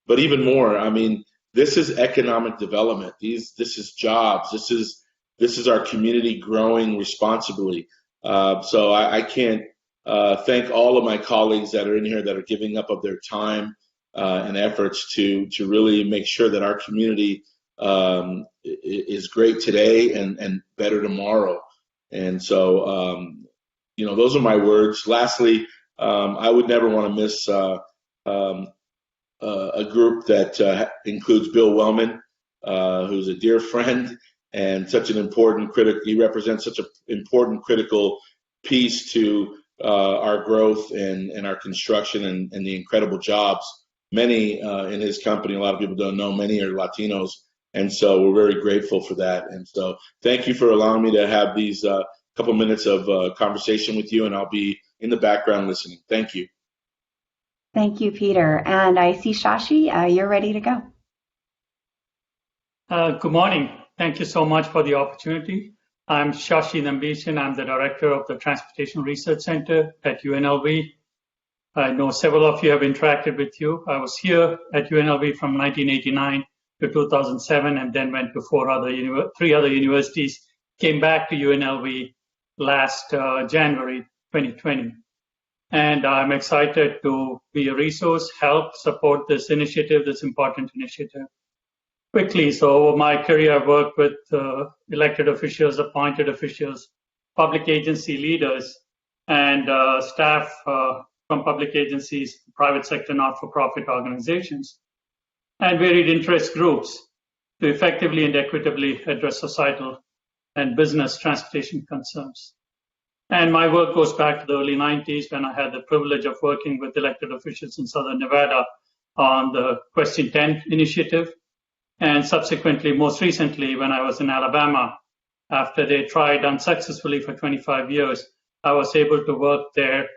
But even more, I mean, this is economic development. This is jobs. This is our community growing responsibly. So I can't thank all of my colleagues that are in here that are giving up of their time and efforts to really make sure that our community is great today and better tomorrow. And so, those are my words. Lastly, I would never want to miss a group that includes Bill Wellman, who's a dear friend and such an important he represents such an important critical piece to our growth and our construction and the incredible jobs. Many in his company, a lot of people don't know, many are Latinos. And so we're very grateful for that. And so thank you for allowing me to have these couple minutes of conversation with you, and I'll be in the background listening. Thank you. Thank you, Peter. And I see Shashi, you're ready to go. Good morning. Thank you so much for the opportunity. I'm Shashank Ambition. I'm the director of the Transportation Research Center at UNLV. I know several of you have interacted with you. I was here at UNLV from 1989 to 2007 and then went to three other universities, came back to UNLV last January 2020. And I'm excited to be a resource, help support this initiative, this important initiative. Quickly, so over my career, I've worked with elected officials, appointed officials, public agency leaders, and staff from public agencies, private sector, not-for-profit organizations, and varied interest groups to effectively and equitably address societal and business transportation concerns. And my work goes back to the early 90s when I had the privilege of working with elected officials in Southern Nevada on the Question 10 initiative. And subsequently, most recently, when I was in Alabama, after they tried unsuccessfully for 25 years, I was able to work there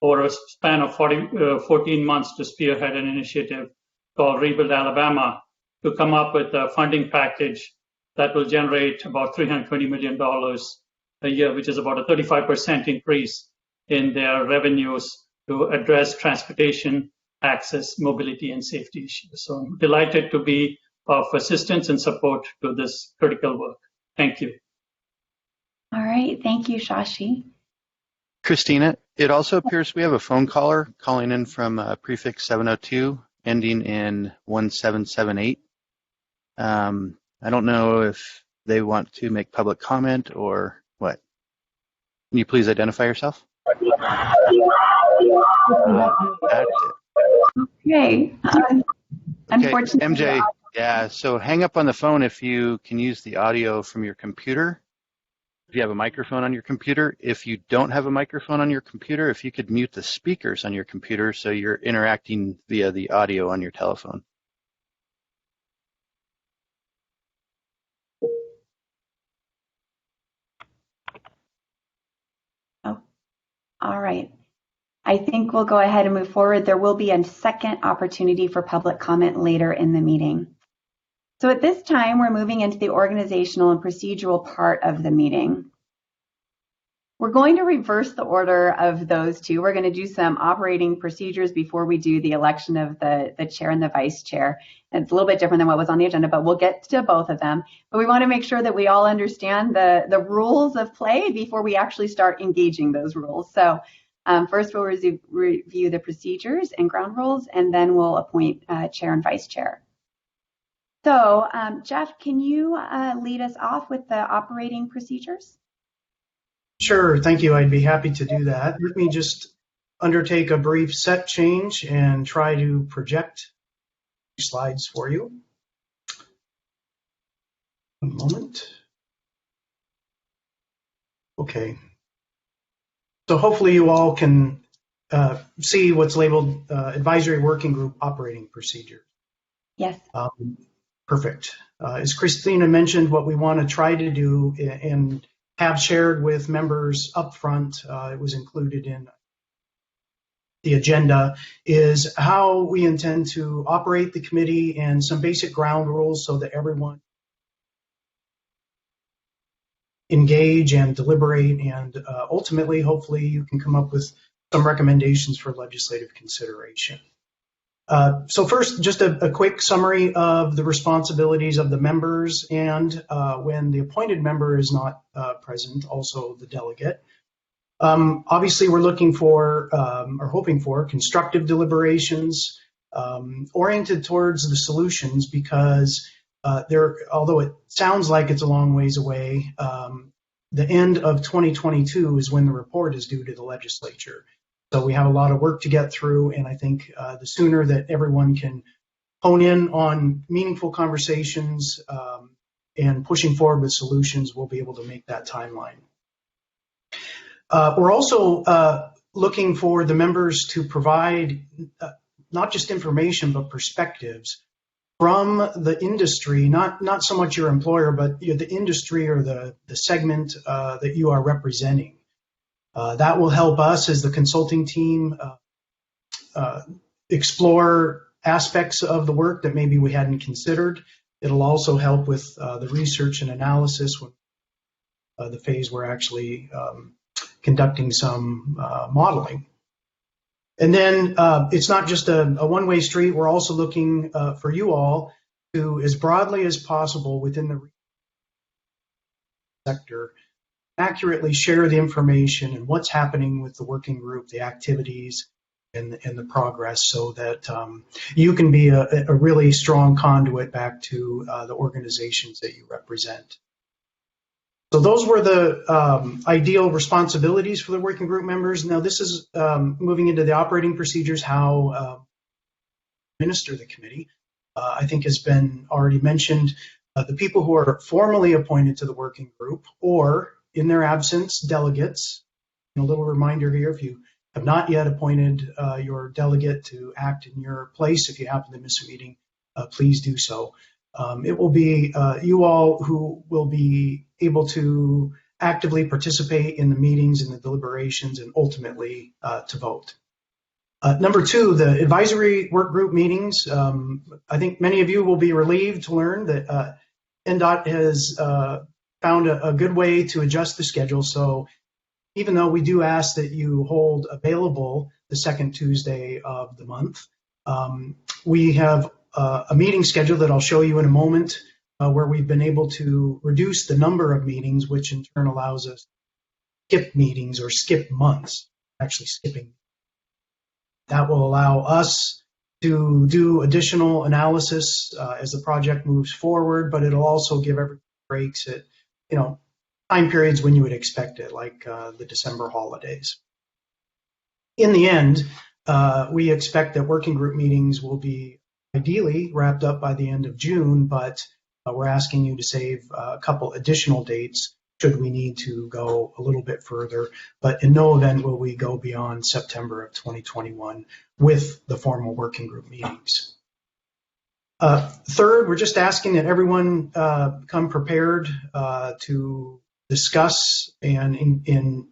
over a span of 14 months to spearhead an initiative called Rebuild Alabama to come up with a funding package that will generate about $320 million a year, which is about a 35% increase in their revenues to address transportation, access, mobility, and safety issues. So I'm delighted to be of assistance and support to this critical work. Thank you. All right, thank you, Shashi. Christina, it also appears we have a phone caller calling in from prefix 702, ending in 1778. I don't know if they want to make public comment or what. Can you please identify yourself? That's it. Okay. Unfortunately, MJ, yeah, so hang up on the phone if you can use the audio from your computer. If you have a microphone on your computer. If you don't have a microphone on your computer, if you could mute the speakers on your computer so you're interacting via the audio on your telephone. Oh, all right. I think we'll go ahead and move forward. There will be a second opportunity for public comment later in the meeting. So at this time, we're moving into the organizational and procedural part of the meeting. We're going to reverse the order of those two. We're going to do some operating procedures before we do the election of the chair and the vice chair. It's a little bit different than what was on the agenda, but we'll get to both of them. But we want to make sure that we all understand the rules of play before we actually start engaging those rules. So first we'll review the procedures and ground rules, and then we'll appoint chair and vice chair. So Jeff, can you lead us off with the operating procedures? Sure, thank you. I'd be happy to do that. Let me just undertake a brief set change and try to project slides for you. One moment. Okay. So hopefully you all can see what's labeled Advisory Working Group Operating Procedure. Yes. Perfect. As Christina mentioned, what we want to try to do and have shared with members up front, it was included in the agenda, is how we intend to operate the committee and some basic ground rules so that everyone engage and deliberate, and ultimately, hopefully, you can come up with some recommendations for legislative consideration. So first, just a quick summary of the responsibilities of the members, and when the appointed member is not present, also the delegate. Obviously, we're looking for, or hoping for, constructive deliberations oriented towards the solutions, because although it sounds like it's a long ways away, the end of 2022 is when the report is due to the legislature. So we have a lot of work to get through, and I think the sooner that everyone can hone in on meaningful conversations and pushing forward with solutions, we'll be able to make that timeline. We're also looking for the members to provide not just information, but perspectives from the industry, not so much your employer, but the industry or the segment that you are representing. That will help us as the consulting team explore aspects of the work that maybe we hadn't considered. It'll also help with the research and analysis, when the phase we're actually conducting some modeling. And then it's not just a one-way street. We're also looking for you all to, as broadly as possible within the sector, accurately share the information and what's happening with the working group, the activities, and the progress, so that you can be a really strong conduit back to the organizations that you represent. So those were the ideal responsibilities for the working group members. Now this is moving into the operating procedures, how administer the committee. I think has been already mentioned. The people who are formally appointed to the working group, or in their absence, delegates. And a little reminder here, if you have not yet appointed your delegate to act in your place, if you happen to miss a meeting, please do so. It will be you all who will be able to actively participate in the meetings and the deliberations, and ultimately to vote. Number two, the advisory work group meetings. I think many of you will be relieved to learn that NDOT has found a good way to adjust the schedule. So even though we do ask that you hold available the second Tuesday of the month, we have a meeting schedule that I'll show you in a moment, where we've been able to reduce the number of meetings, which in turn allows us to skip meetings or skip months, actually skipping. That will allow us to do additional analysis as the project moves forward, but it'll also give everyone breaks at, time periods when you would expect it, like the December holidays. In the end, we expect that working group meetings will be ideally wrapped up by the end of June, but we're asking you to save a couple additional dates should we need to go a little bit further. But in no event will we go beyond September of 2021 with the formal working group meetings. Third, we're just asking that everyone come prepared to discuss and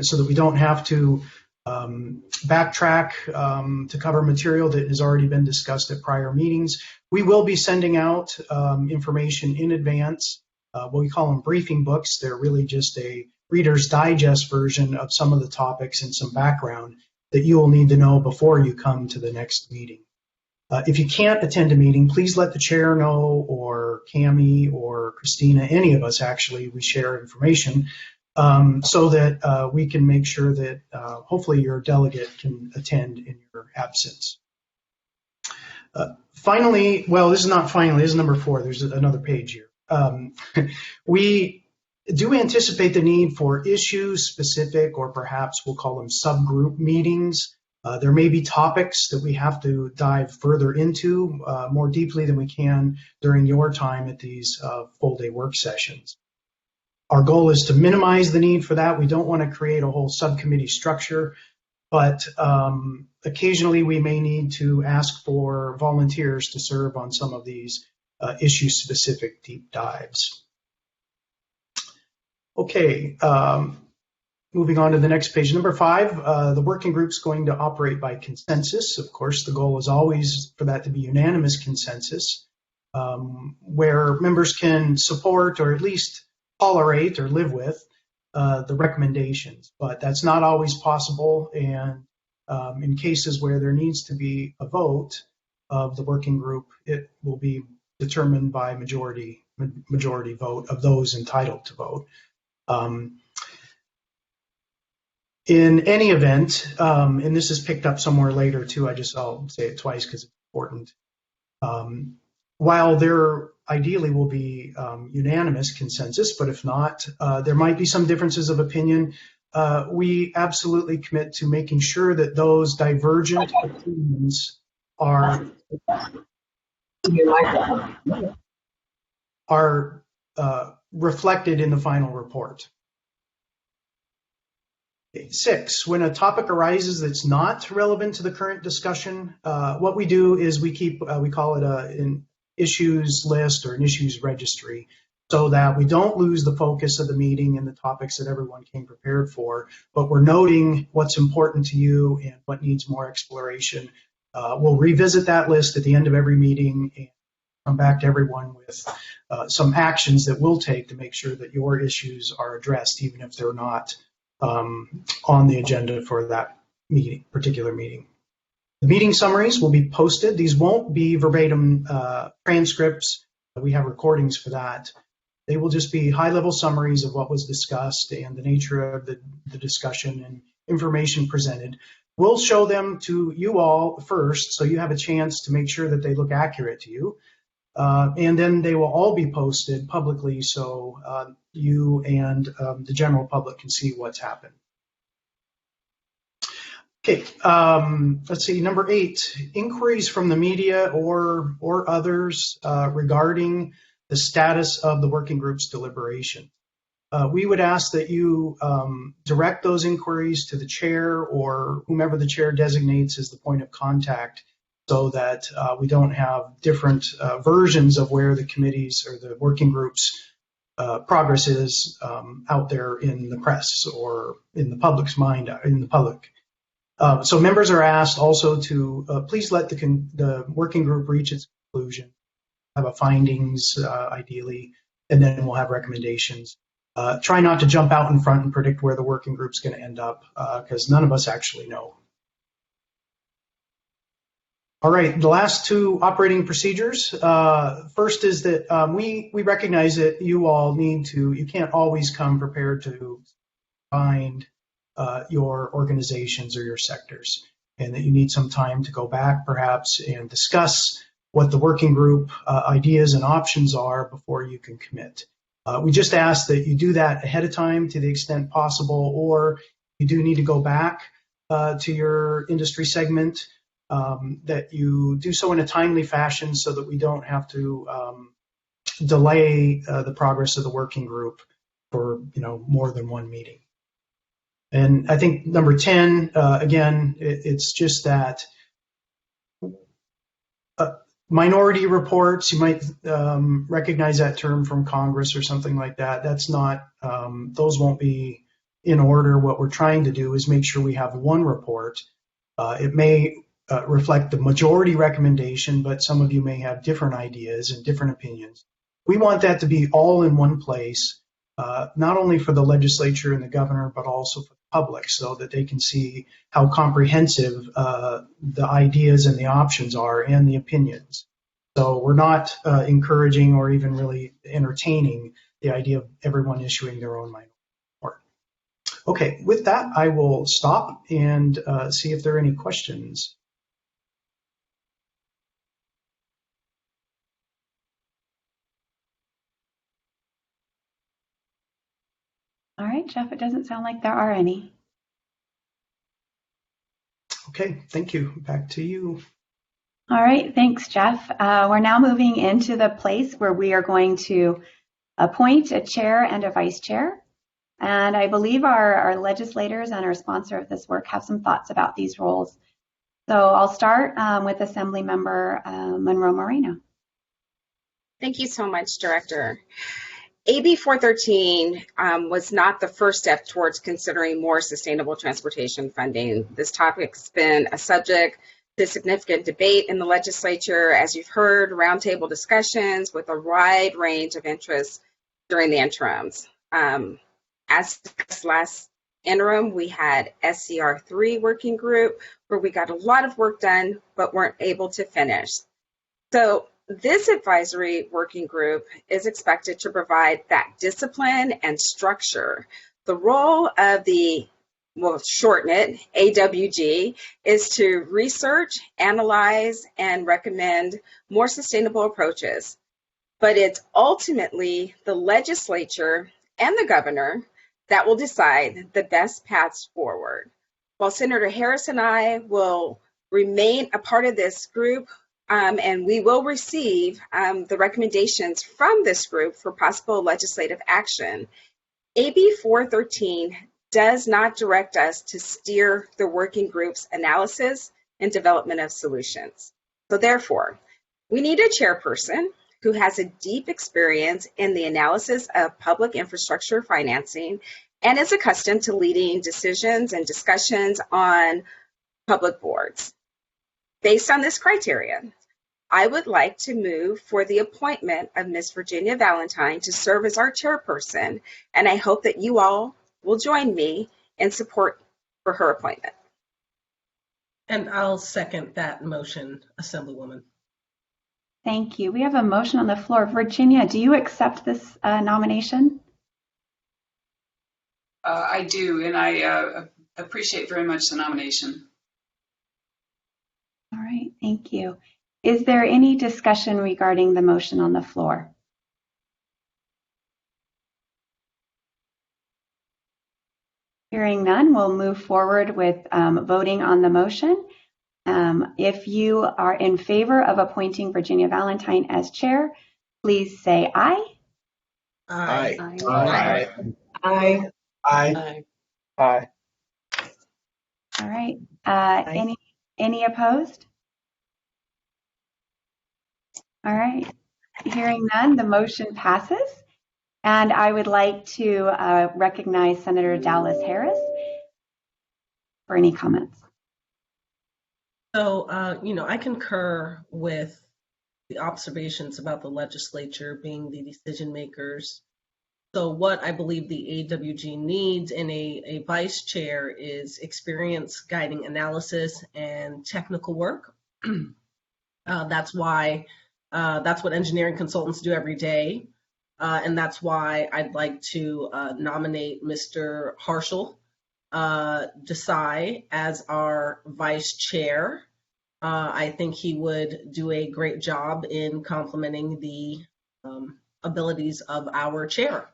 so that we don't have to backtrack to cover material that has already been discussed at prior meetings. We will be sending out information in advance. What we call them briefing books. They're really just a Reader's Digest version of some of the topics and some background that you will need to know before you come to the next meeting. If you can't attend a meeting, please let the chair know, or Cami or Christina, any of us actually, we share information so that we can make sure that hopefully your delegate can attend in your absence. Finally, well, this is not finally, this is number 4. There's another page here. We do anticipate the need for issue-specific, or perhaps we'll call them subgroup meetings. There may be topics that we have to dive further into more deeply than we can during your time at these full-day work sessions. Our goal is to minimize the need for that. We don't want to create a whole subcommittee structure, but occasionally we may need to ask for volunteers to serve on some of these issue-specific deep dives. Okay, moving on to the next page, number 5, the working group's going to operate by consensus. Of course, the goal is always for that to be unanimous consensus, where members can support or at least tolerate or live with the recommendations, but that's not always possible, and in cases where there needs to be a vote of the working group, it will be determined by majority vote of those entitled to vote. In any event, and this is picked up somewhere later too, I'll say it twice because it's important. While there ideally will be unanimous consensus, but if not, there might be some differences of opinion. We absolutely commit to making sure that those divergent opinions are reflected in the final report. 6, when a topic arises that's not relevant to the current discussion, what we do is we keep, we call it an issues list or an issues registry, so that we don't lose the focus of the meeting and the topics that everyone came prepared for, but we're noting what's important to you and what needs more exploration. We'll revisit that list at the end of every meeting and come back to everyone with some actions that we'll take to make sure that your issues are addressed, even if they're not on the agenda for that meeting, particular meeting. The meeting summaries will be posted. These won't be verbatim transcripts. We have recordings for that. They will just be high-level summaries of what was discussed and the nature of the discussion and information presented. We'll show them to you all first, so you have a chance to make sure that they look accurate to you. And then they will all be posted publicly, so you and the general public can see what's happened. Okay, let's see, number 8, inquiries from the media or others regarding the status of the working group's deliberation. We would ask that you direct those inquiries to the chair or whomever the chair designates as the point of contact, so that we don't have different versions of where the committees or the working groups progress is out there in the press or in the public's mind, in the public. So members are asked also to please let the working group reach its conclusion, have a findings ideally, and then we'll have recommendations. Try not to jump out in front and predict where the working group's going to end up, because none of us actually know. All right, the last two operating procedures. First is that we recognize that you all you can't always come prepared to find your organizations or your sectors, and that you need some time to go back perhaps and discuss what the working group ideas and options are before you can commit. We just ask that you do that ahead of time to the extent possible, or you do need to go back to your industry segment, that you do so in a timely fashion so that we don't have to delay the progress of the working group for more than one meeting. And I think number 10, again, it's just that minority reports, you might recognize that term from Congress or something like that. That's not, those won't be in order. What we're trying to do is make sure we have one report. It may reflect the majority recommendation, but some of you may have different ideas and different opinions. We want that to be all in one place, not only for the legislature and the governor, but also for the public, so that they can see how comprehensive the ideas and the options are and the opinions. So we're not encouraging or even really entertaining the idea of everyone issuing their own minority report. Okay, with that, I will stop and see if there are any questions. All right, Jeff, it doesn't sound like there are any. Okay, thank you. Back to you. All right, thanks, Jeff. We're now moving into the place where we are going to appoint a chair and a vice chair. And I believe our legislators and our sponsor of this work have some thoughts about these roles. So I'll start with Assemblymember Monroe Moreno. Thank you so much, Director. AB 413 was not the first step towards considering more sustainable transportation funding. This topic's been a subject to significant debate in the legislature, as you've heard, roundtable discussions with a wide range of interests during the interims. As last interim, we had SCR3 working group where we got a lot of work done but weren't able to finish. So this advisory working group is expected to provide that discipline and structure. The role of the, we'll shorten it, AWG, is to research, analyze, and recommend more sustainable approaches. But it's ultimately the legislature and the governor that will decide the best paths forward. While Senator Harris and I will remain a part of this group, and we will receive the recommendations from this group for possible legislative action, AB 413 does not direct us to steer the working group's analysis and development of solutions. So therefore, we need a chairperson who has a deep experience in the analysis of public infrastructure financing and is accustomed to leading decisions and discussions on public boards. Based on this criteria, I would like to move for the appointment of Ms. Virginia Valentine to serve as our chairperson, and I hope that you all will join me in support for her appointment. And I'll second that motion, Assemblywoman. Thank you. We have a motion on the floor. Virginia, do you accept this nomination? I do, and I appreciate very much the nomination. All right, thank you. Is there any discussion regarding the motion on the floor? Hearing none, we'll move forward with voting on the motion. If you are in favor of appointing Virginia Valentine as chair, please say aye. Aye. Aye. Aye. Aye. Aye. All right. Any opposed? All right. Hearing none, the motion passes. And I would like to recognize Senator Dallas Harris for any comments. So, I concur with the observations about the legislature being the decision makers. So what I believe the AWG needs in a vice chair is experience guiding analysis and technical work. That's why that's what engineering consultants do every day. And that's why I'd like to nominate Mr. Hel Desai as our vice chair. I think he would do a great job in complementing the abilities of our chair.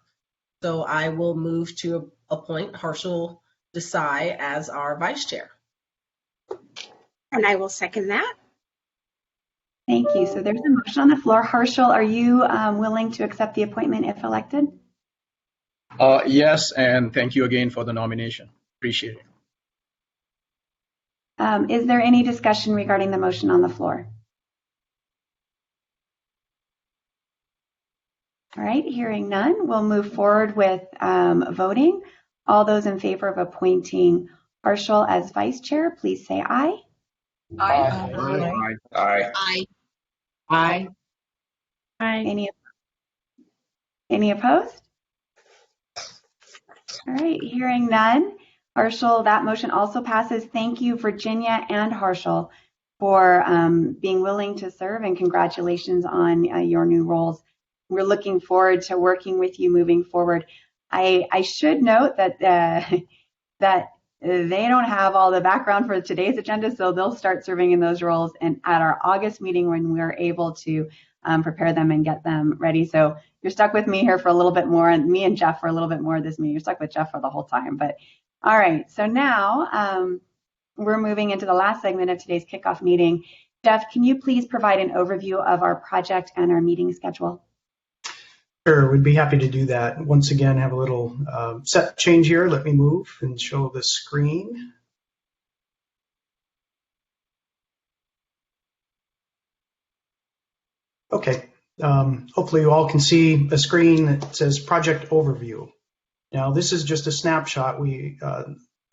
So I will move to appoint Hel Desai as our vice chair. And I will second that. Thank you. So there's a motion on the floor. Hel, are you willing to accept the appointment if elected? Yes, and thank you again for the nomination. Appreciate it. Is there any discussion regarding the motion on the floor? All right, hearing none, we'll move forward with voting. All those in favor of appointing Hel as vice chair, please say aye. Aye. Aye. Aye. Aye. Aye. Aye. Any opposed? All right, hearing none. Hel, that motion also passes. Thank you, Virginia and Hel, for being willing to serve, and congratulations on your new roles. We're looking forward to working with you moving forward. I should note that that they don't have all the background for today's agenda, so they'll start serving in those roles and at our August meeting when we're able to prepare them and get them ready. So you're stuck with me here for a little bit more, and me and Jeff for a little bit more of this meeting. You're stuck with Jeff for the whole time. But all right, so now we're moving into the last segment of today's kickoff meeting. Jeff, can you please provide an overview of our project and our meeting schedule? Sure, we'd be happy to do that. Once again, have a little set change here. Let me move and show the screen. Okay, hopefully you all can see a screen that says Project Overview. Now, this is just a snapshot. We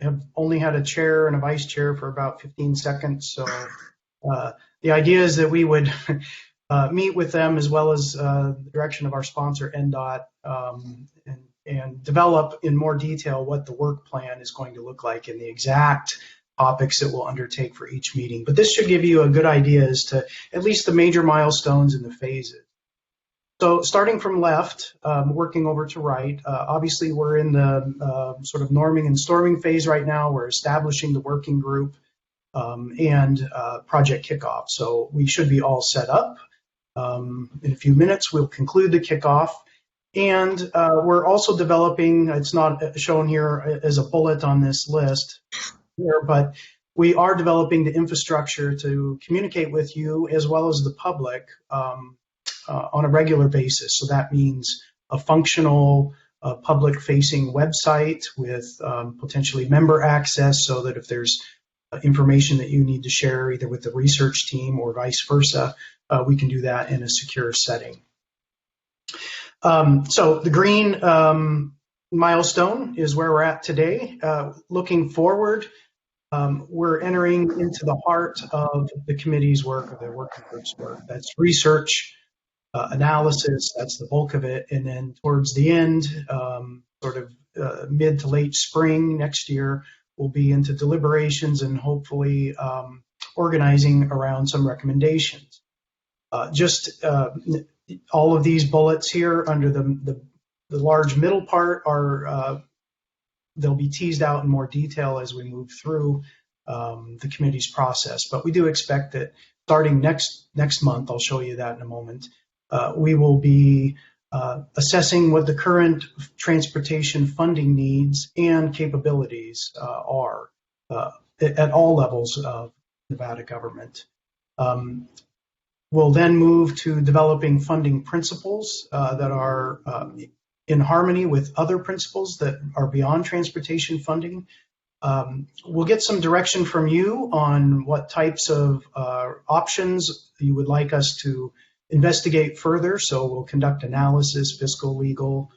have only had a chair and a vice chair for about 15 seconds, so the idea is that we would meet with them as well as the direction of our sponsor, NDOT, and develop in more detail what the work plan is going to look like and the exact topics that we'll undertake for each meeting. But this should give you a good idea as to at least the major milestones and the phases. So starting from left, working over to right, obviously we're in the sort of norming and storming phase right now. We're establishing the working group and project kickoff. So we should be all set up. In a few minutes, we'll conclude the kickoff. And we're also developing, it's not shown here as a bullet on this list here, but we are developing the infrastructure to communicate with you as well as the public on a regular basis. So that means a functional public-facing website with potentially member access, so that if there's information that you need to share either with the research team or vice versa, we can do that in a secure setting. So the green milestone is where we're at today. Looking forward, we're entering into the heart of the committee's work, or the working group's work. That's research, analysis, that's the bulk of it. And then towards the end, sort of mid to late spring next year, we'll be into deliberations and hopefully organizing around some recommendations. Just all of these bullets here under the large middle part are, they'll be teased out in more detail as we move through the committee's process. But we do expect that starting next month, I'll show you that in a moment, we will be assessing what the current transportation funding needs and capabilities are at all levels of Nevada government. We'll then move to developing funding principles that are in harmony with other principles that are beyond transportation funding. We'll get some direction from you on what types of options you would like us to investigate further. So we'll conduct analysis, fiscal, legal,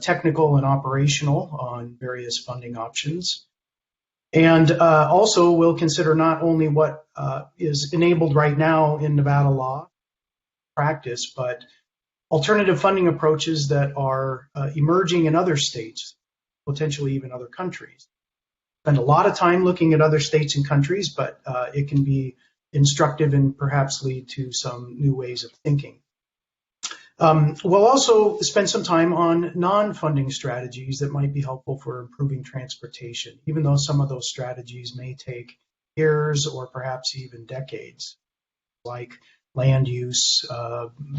technical, and operational on various funding options. And also we'll consider not only what is enabled right now in Nevada law practice, but alternative funding approaches that are emerging in other states, potentially even other countries. Spend a lot of time looking at other states and countries, but it can be instructive and perhaps lead to some new ways of thinking. We'll also spend some time on non-funding strategies that might be helpful for improving transportation, even though some of those strategies may take years or perhaps even decades, like land use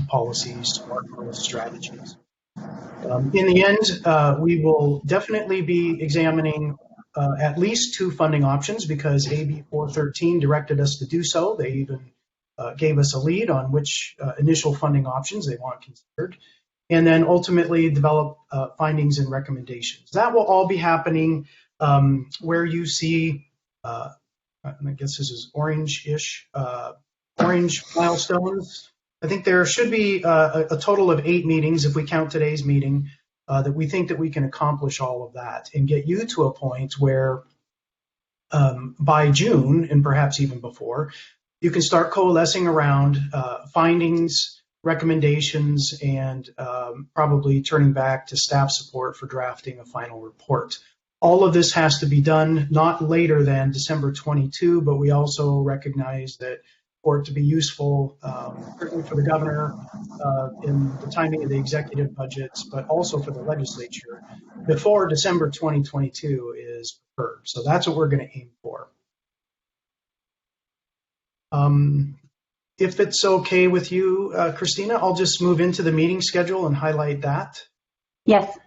policies, smart growth strategies. In the end, we will definitely be examining at least 2 funding options because AB 413 directed us to do so. They even gave us a lead on which initial funding options they want considered, and then ultimately develop findings and recommendations. That will all be happening where you see, I guess this is orange-ish, orange milestones. I think there should be a total of 8 meetings, if we count today's meeting, that we think that we can accomplish all of that and get you to a point where by June, and perhaps even before, you can start coalescing around findings, recommendations, and probably turning back to staff support for drafting a final report. All of this has to be done not later than December 22, but we also recognize that for it to be useful, certainly for the governor in the timing of the executive budgets, but also for the legislature, before December 2022 is preferred. So that's what we're going to aim for. If it's okay with you, Christina, I'll just move into the meeting schedule and highlight that. Yes.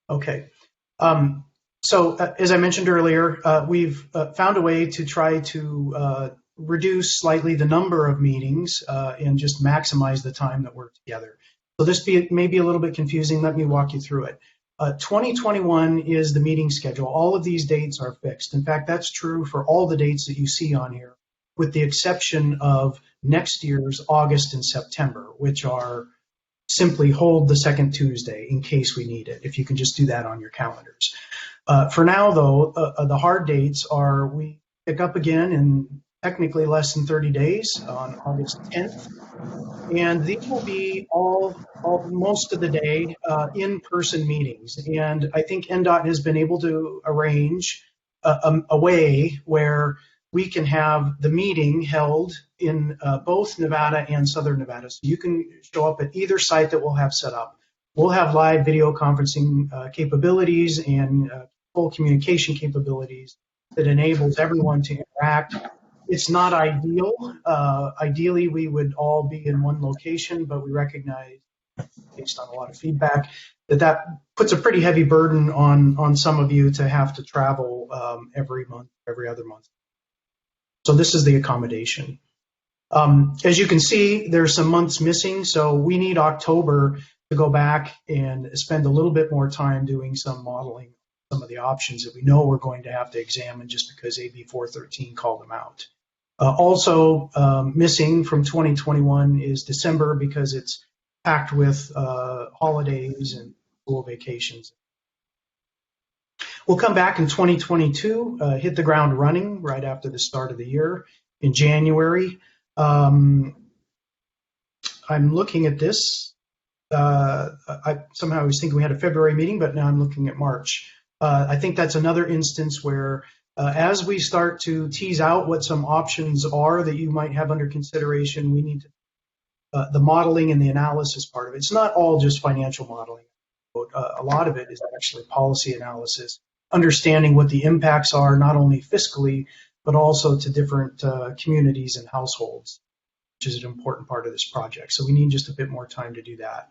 Okay. So as I mentioned earlier, we've found a way to try to reduce slightly the number of meetings and just maximize the time that we're together. So this may be a little bit confusing. Let me walk you through it. 2021 is the meeting schedule. All of these dates are fixed. In fact, that's true for all the dates that you see on here, with the exception of next year's August and September, which are simply hold the second Tuesday in case we need it, if you can just do that on your calendars. For now, though, the hard dates are we pick up again in technically less than 30 days on August 10th. And these will be all most of the day in-person meetings. And I think NDOT has been able to arrange a way where we can have the meeting held in both Nevada and Southern Nevada. So you can show up at either site that we'll have set up. We'll have live video conferencing capabilities and full communication capabilities that enables everyone to interact. It's not ideal. Ideally, we would all be in one location, but we recognize, based on a lot of feedback, that puts a pretty heavy burden on some of you to have to travel every month, every other month. So this is the accommodation. As you can see, there's some months missing, so we need October to go back and spend a little bit more time doing some modeling, some of the options that we know we're going to have to examine just because AB 413 called them out. Also missing from 2021 is December because it's packed with holidays and school vacations. We'll come back in 2022, hit the ground running right after the start of the year in January. I'm looking at this. I somehow was thinking we had a February meeting, but now I'm looking at March. I think that's another instance where as we start to tease out what some options are that you might have under consideration, we need to, the modeling and the analysis part of it. It's not all just financial modeling. A lot of it is actually policy analysis, understanding what the impacts are, not only fiscally, but also to different communities and households, which is an important part of this project. So we need just a bit more time to do that.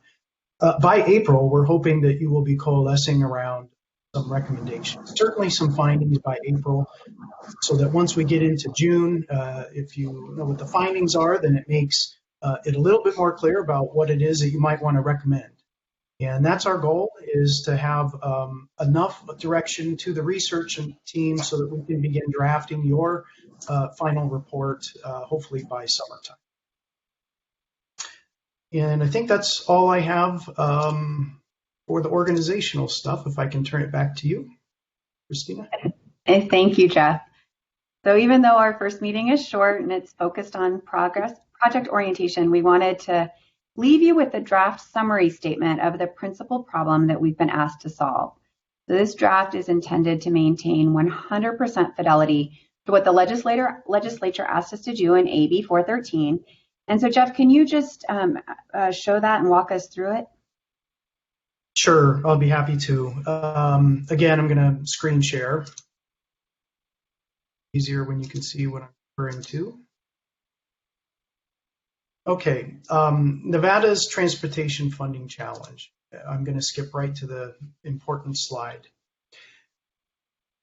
By April, we're hoping that you will be coalescing around some recommendations, certainly some findings by April, so that once we get into June, if you know what the findings are, then it makes it a little bit more clear about what it is that you might want to recommend. And that's our goal, is to have enough direction to the research team so that we can begin drafting your final report, hopefully by summertime. And I think that's all I have for the organizational stuff, if I can turn it back to you, Christina. And thank you, Jeff. So even though our first meeting is short and it's focused on project orientation, we wanted to leave you with a draft summary statement of the principal problem that we've been asked to solve. So this draft is intended to maintain 100% fidelity to what the legislature asked us to do in AB 413. And so, Jeff, can you just show that and walk us through it? Sure, I'll be happy to. Again, I'm going to screen share. Easier when you can see what I'm referring to. Okay, Nevada's Transportation Funding Challenge. I'm going to skip right to the important slide.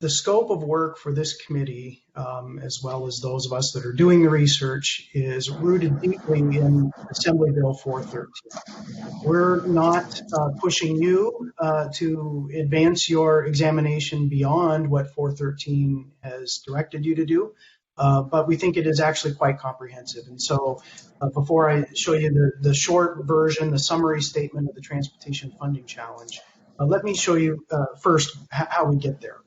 The scope of work for this committee, as well as those of us that are doing the research, is rooted deeply in Assembly Bill 413. We're not pushing you to advance your examination beyond what 413 has directed you to do, but we think it is actually quite comprehensive. And so before I show you the short version, the summary statement of the Transportation Funding Challenge, let me show you first how we get there.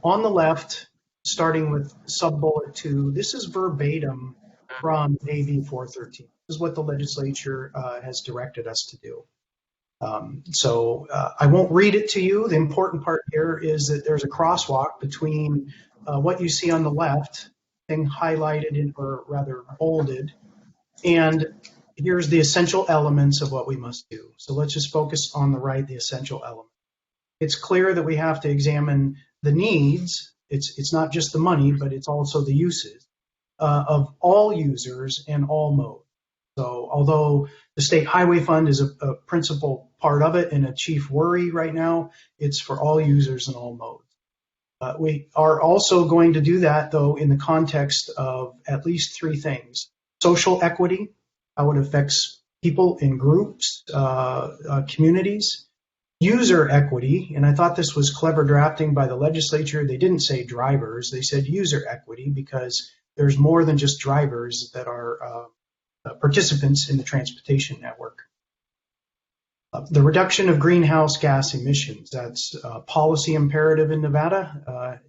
On the left, starting with sub-bullet 2, this is verbatim from AB 413. This is what the legislature has directed us to do. So I won't read it to you. The important part here is that there's a crosswalk between what you see on the left, thing highlighted or rather bolded, and here's the essential elements of what we must do. So let's just focus on the right, the essential element. It's clear that we have to examine the needs, it's not just the money, but it's also the uses of all users and all modes. So although the state highway fund is a principal part of it and a chief worry right now, it's for all users and all modes. We are also going to do that, though, in the context of at least three things. Social equity, how it affects people in groups, communities. User equity, and I thought this was clever drafting by the legislature. They didn't say drivers, they said user equity, because there's more than just drivers that are participants in the transportation network. The reduction of greenhouse gas emissions, that's a policy imperative in Nevada,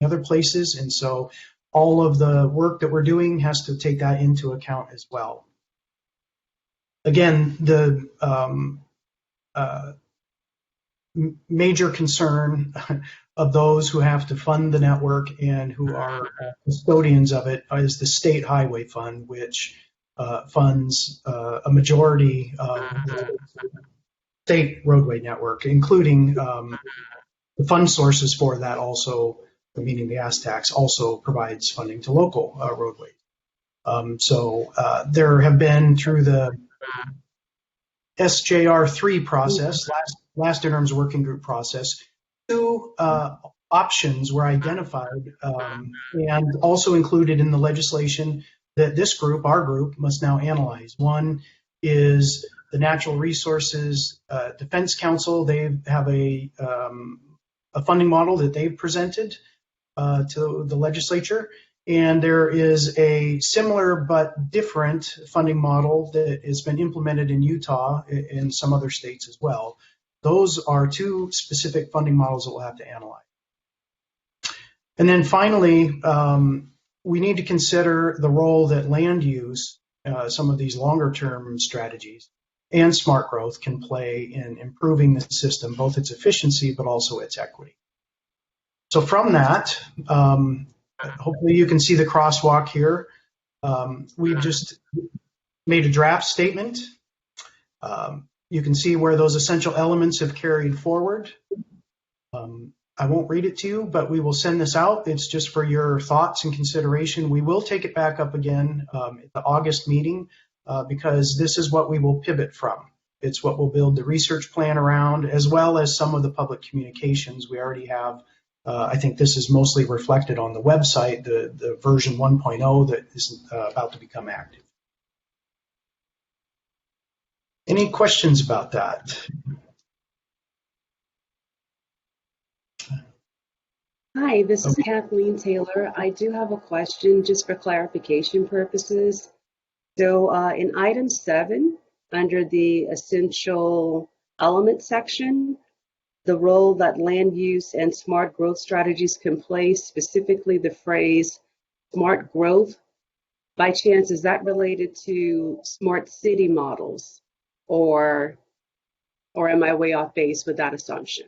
in other places, and so all of the work that we're doing has to take that into account as well. Again, the major concern of those who have to fund the network and who are custodians of it is the state highway fund, which funds a majority of the state roadway network, including the fund sources for that also, meaning the gas tax, also provides funding to local roadways. So there have been, through the SJR3 process, last interim's working group process, two options were identified and also included in the legislation that this group, our group, must now analyze. One is the Natural Resources Defense Council. They have a funding model that they've presented to the legislature. And there is a similar but different funding model that has been implemented in Utah and some other states as well. Those are two specific funding models that we'll have to analyze. And then finally, we need to consider the role that land use, some of these longer term strategies, and smart growth can play in improving the system, both its efficiency but also its equity. So from that, hopefully you can see the crosswalk here. We've just made a draft statement. You can see where those essential elements have carried forward. I won't read it to you, but we will send this out. It's just for your thoughts and consideration. We will take it back up again at the August meeting because this is what we will pivot from. It's what we'll build the research plan around, as well as some of the public communications we already have. I think this is mostly reflected on the website, the version 1.0 that is about to become active. Any questions about that? Hi, this is Kathleen Taylor. I do have a question just for clarification purposes. So in item 7, under the essential element section, the role that land use and smart growth strategies can play, specifically the phrase smart growth, by chance, is that related to smart city models, or am I way off base with that assumption?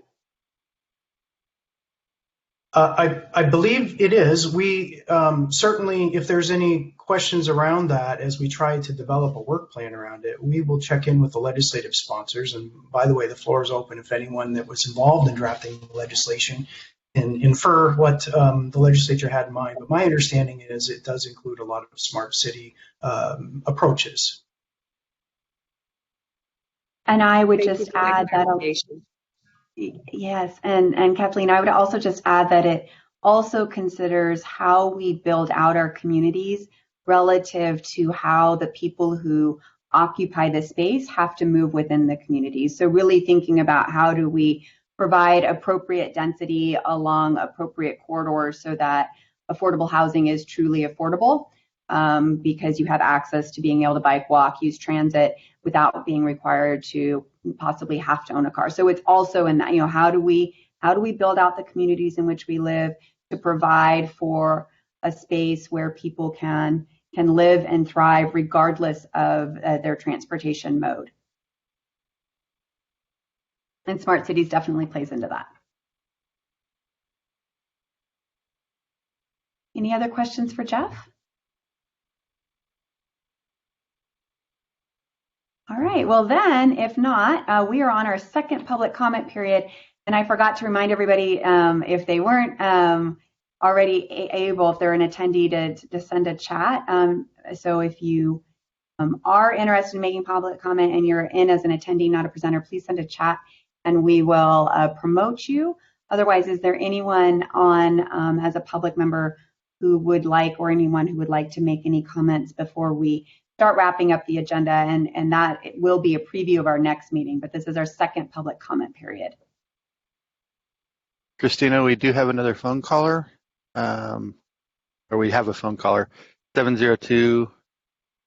I believe it is. We certainly, if there's any questions around that as we try to develop a work plan around it, we will check in with the legislative sponsors. And by the way, the floor is open if anyone that was involved in drafting the legislation and infer what the legislature had in mind. But my understanding is it does include a lot of smart city approaches. And I would just add that. Yes, and Kathleen, I would also just add that it also considers how we build out our communities relative to how the people who occupy the space have to move within the communities. So really thinking about how do we provide appropriate density along appropriate corridors so that affordable housing is truly affordable, because you have access to being able to bike, walk, use transit without being required to possibly have to own a car. So it's also in that, how do we build out the communities in which we live to provide for a space where people can live and thrive regardless of their transportation mode. And smart cities definitely plays into that. Any other questions for Jeff? All right, well then, if not, we are on our second public comment period, and I forgot to remind everybody, if they weren't already able, if they're an attendee, to send a chat. So if you are interested in making public comment and you're in as an attendee, not a presenter, please send a chat and we will promote you. Otherwise, is there anyone on as a public member who would like, or anyone who would like to make any comments before we start wrapping up the agenda, and that it will be a preview of our next meeting, but this is our second public comment period. Christina, we do have another phone caller, or we have a phone caller, 702,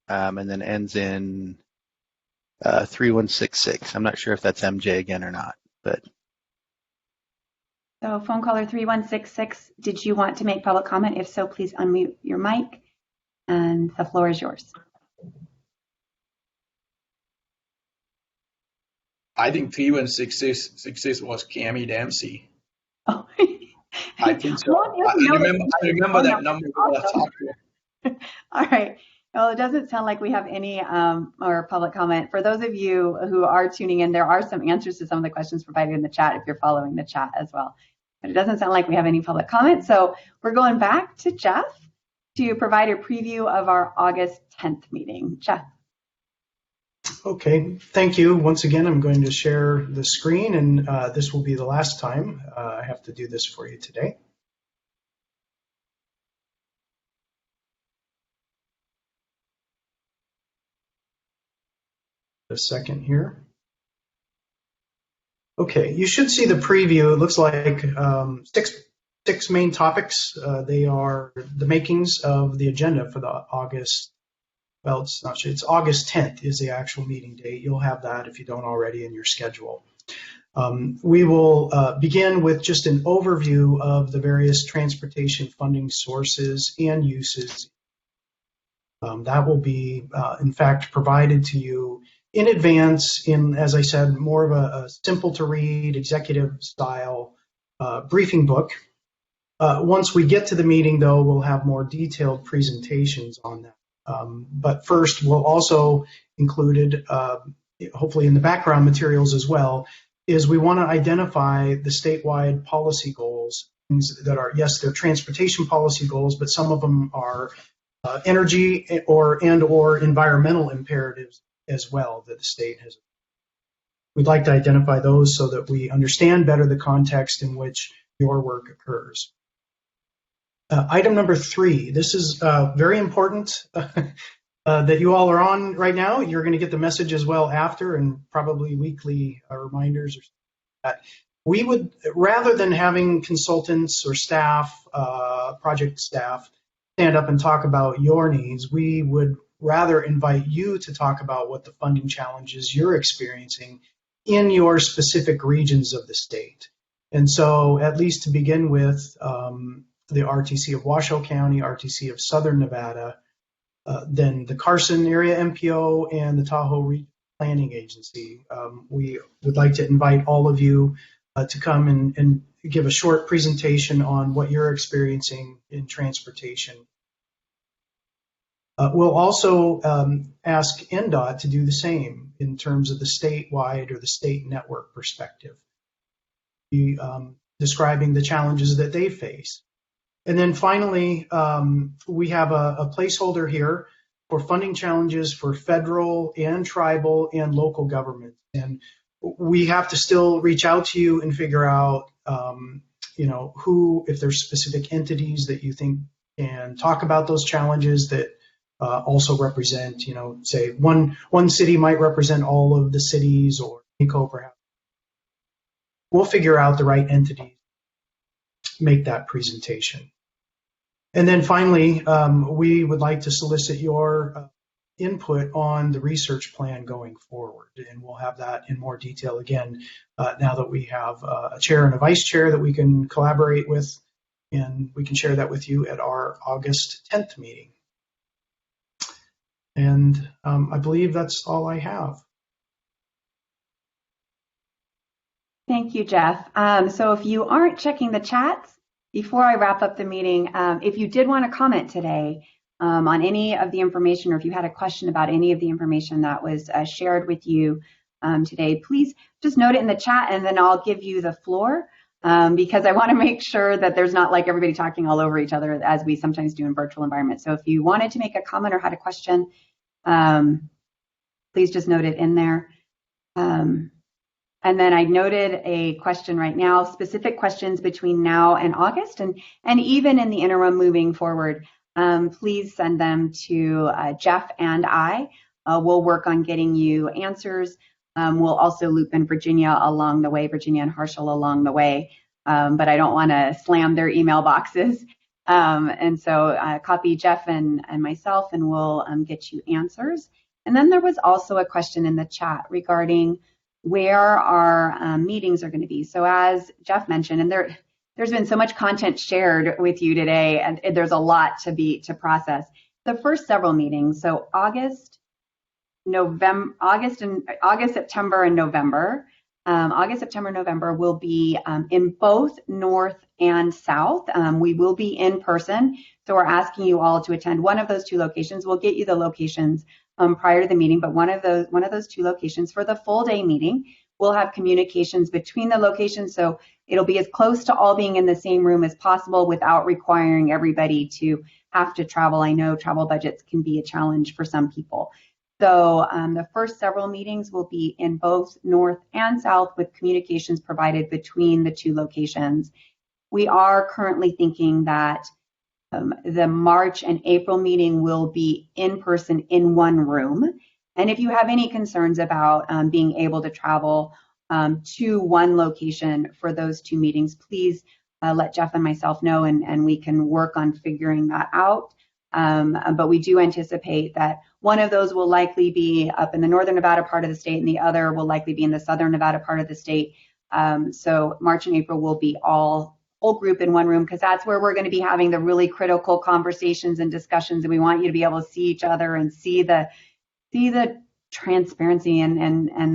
and then ends in 3166. I'm not sure if that's MJ again or not, but. So phone caller 3166, did you want to make public comment? If so, please unmute your mic, and the floor is yours. I think 3166 was Cammie Dempsey. Oh. I think so. I remember that number when I talked to her. All right. Well, it doesn't sound like we have any or public comment. For those of you who are tuning in, there are some answers to some of the questions provided in the chat if you're following the chat as well. But it doesn't sound like we have any public comment. So we're going back to Jeff to provide a preview of our August 10th meeting. Jeff. Okay, thank you. Once again, I'm going to share the screen, and this will be the last time I have to do this for you today. A second here. Okay, you should see the preview. It looks like six main topics. They are the makings of the agenda for the August. Well, it's not sure. It's August 10th is the actual meeting date. You'll have that if you don't already in your schedule. We will begin with just an overview of the various transportation funding sources and uses. That will be, in fact, provided to you in advance in, as I said, more of a simple to read, executive style briefing book. Once we get to the meeting, though, we'll have more detailed presentations on that. But first, we'll also included, hopefully in the background materials as well, is we want to identify the statewide policy goals, things that are, yes, they're transportation policy goals, but some of them are energy or environmental imperatives as well that the state has. We'd like to identify those so that we understand better the context in which your work occurs. Item number 3, this is very important that you all are on right now. You're going to get the message as well after, and probably weekly reminders or something like that. We would, rather than having consultants or staff, project staff, stand up and talk about your needs, we would rather invite you to talk about what the funding challenges you're experiencing in your specific regions of the state. And so, at least to begin with, the RTC of Washoe County, RTC of Southern Nevada, then the Carson Area MPO, and the Tahoe Regional Planning Agency. We would like to invite all of you to come and give a short presentation on what you're experiencing in transportation. We'll also ask NDOT to do the same in terms of the statewide or the state network perspective, describing the challenges that they face. And then finally, we have a placeholder here for funding challenges for federal and tribal and local governments. And we have to still reach out to you and figure out, if there's specific entities that you think can talk about those challenges that also represent, say one city might represent all of the cities, or NICO perhaps. We'll figure out the right entity, make that presentation. And then finally, we would like to solicit your input on the research plan going forward. And we'll have that in more detail again, now that we have a chair and a vice chair that we can collaborate with, and we can share that with you at our August 10th meeting. And I believe that's all I have. Thank you, Jeff. So if you aren't checking the chats before I wrap up the meeting, if you did want to comment today on any of the information, or if you had a question about any of the information that was shared with you today, please just note it in the chat, and then I'll give you the floor, because I want to make sure that there's not like everybody talking all over each other as we sometimes do in virtual environments. So if you wanted to make a comment or had a question, please just note it in there. And then I noted a question right now, specific questions between now and August, and even in the interim moving forward, please send them to Jeff and I. We'll work on getting you answers. We'll also loop in Virginia along the way, Virginia and Harshal along the way, but I don't want to slam their email boxes. And so copy Jeff and myself, and we'll get you answers. And then there was also a question in the chat regarding where our meetings are going to be. So as Jeff mentioned, and there's been so much content shared with you today, and there's a lot to process. The first several meetings, so August, September, and November. August, September, November will be in both North and South. We will be in person, so we're asking you all to attend one of those two locations. We'll get you the locations prior to the meeting, but one of those two locations for the full day meeting. We'll have communications between the locations, so it'll be as close to all being in the same room as possible without requiring everybody to have to travel. I know travel budgets can be a challenge for some people. So the first several meetings will be in both North and South, with communications provided between the two locations. We are currently thinking that the March and April meeting will be in person in one room. And if you have any concerns about being able to travel to one location for those two meetings, please let Jeff and myself know, and we can work on figuring that out. But we do anticipate that one of those will likely be up in the northern Nevada part of the state, and the other will likely be in the southern Nevada part of the state. So March and April will be whole group in one room, because that's where we're going to be having the really critical conversations and discussions, and we want you to be able to see each other and see the transparency and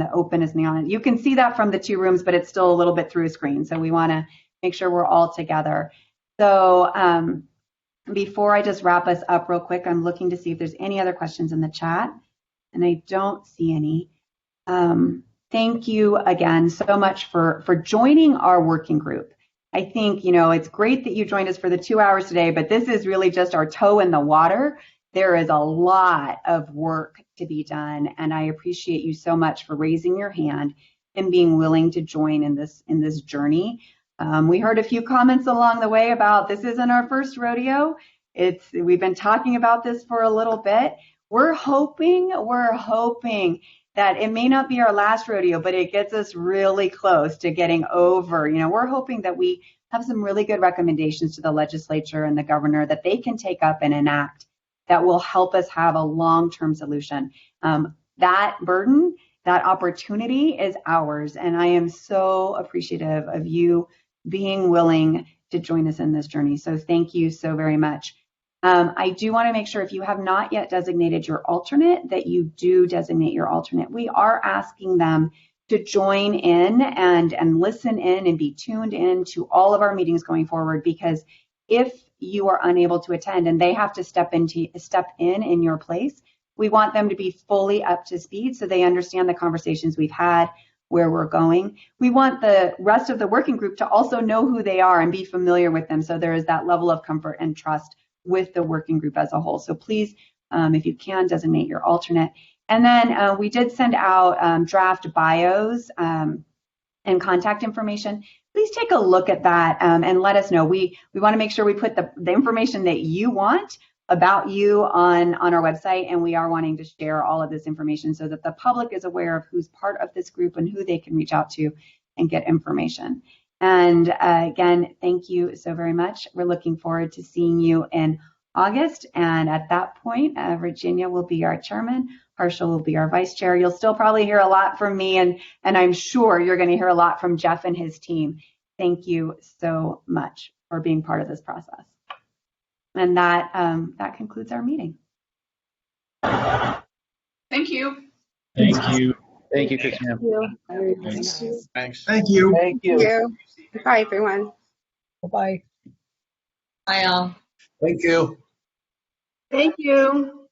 the openness and the honesty. You can see that from the two rooms, but it's still a little bit through a screen, so we want to make sure we're all together. So before I just wrap us up real quick, I'm looking to see if there's any other questions in the chat, and I don't see any. Thank you again so much for joining our working group. I think, it's great that you joined us for the 2 hours today, but this is really just our toe in the water. There is a lot of work to be done, and I appreciate you so much for raising your hand and being willing to join in this journey. We heard a few comments along the way about this isn't our first rodeo. We've been talking about this for a little bit. We're hoping that it may not be our last rodeo, but it gets us really close to getting over. We're hoping that we have some really good recommendations to the legislature and the governor that they can take up and enact that will help us have a long-term solution. That burden, that opportunity is ours, and I am so appreciative of you being willing to join us in this journey. So thank you so very much. I do want to make sure, if you have not yet designated your alternate, that you do designate your alternate. We are asking them to join in and listen in and be tuned in to all of our meetings going forward, because if you are unable to attend and they have to step in your place, we want them to be fully up to speed so they understand the conversations we've had, where we're going. We want the rest of the working group to also know who they are and be familiar with them, so there is that level of comfort and trust with the working group as a whole. So please, if you can, designate your alternate. And then we did send out draft bios and contact information. Please take a look at that and let us know. We want to make sure we put the information that you want about you on our website, and we are wanting to share all of this information so that the public is aware of who's part of this group and who they can reach out to and get information. And again, thank you so very much. We're looking forward to seeing you in August, and at that point, Virginia will be our chairman. Harshal will be our vice chair. You'll still probably hear a lot from me, and I'm sure you're going to hear a lot from Jeff and his team. Thank you so much for being part of this process. And that concludes our meeting. Thank you. Thank you. Thank you, Christina. Thanks. Thank you. Thank you. Bye, everyone. Bye-bye. Bye, all. Thank you. Thank you.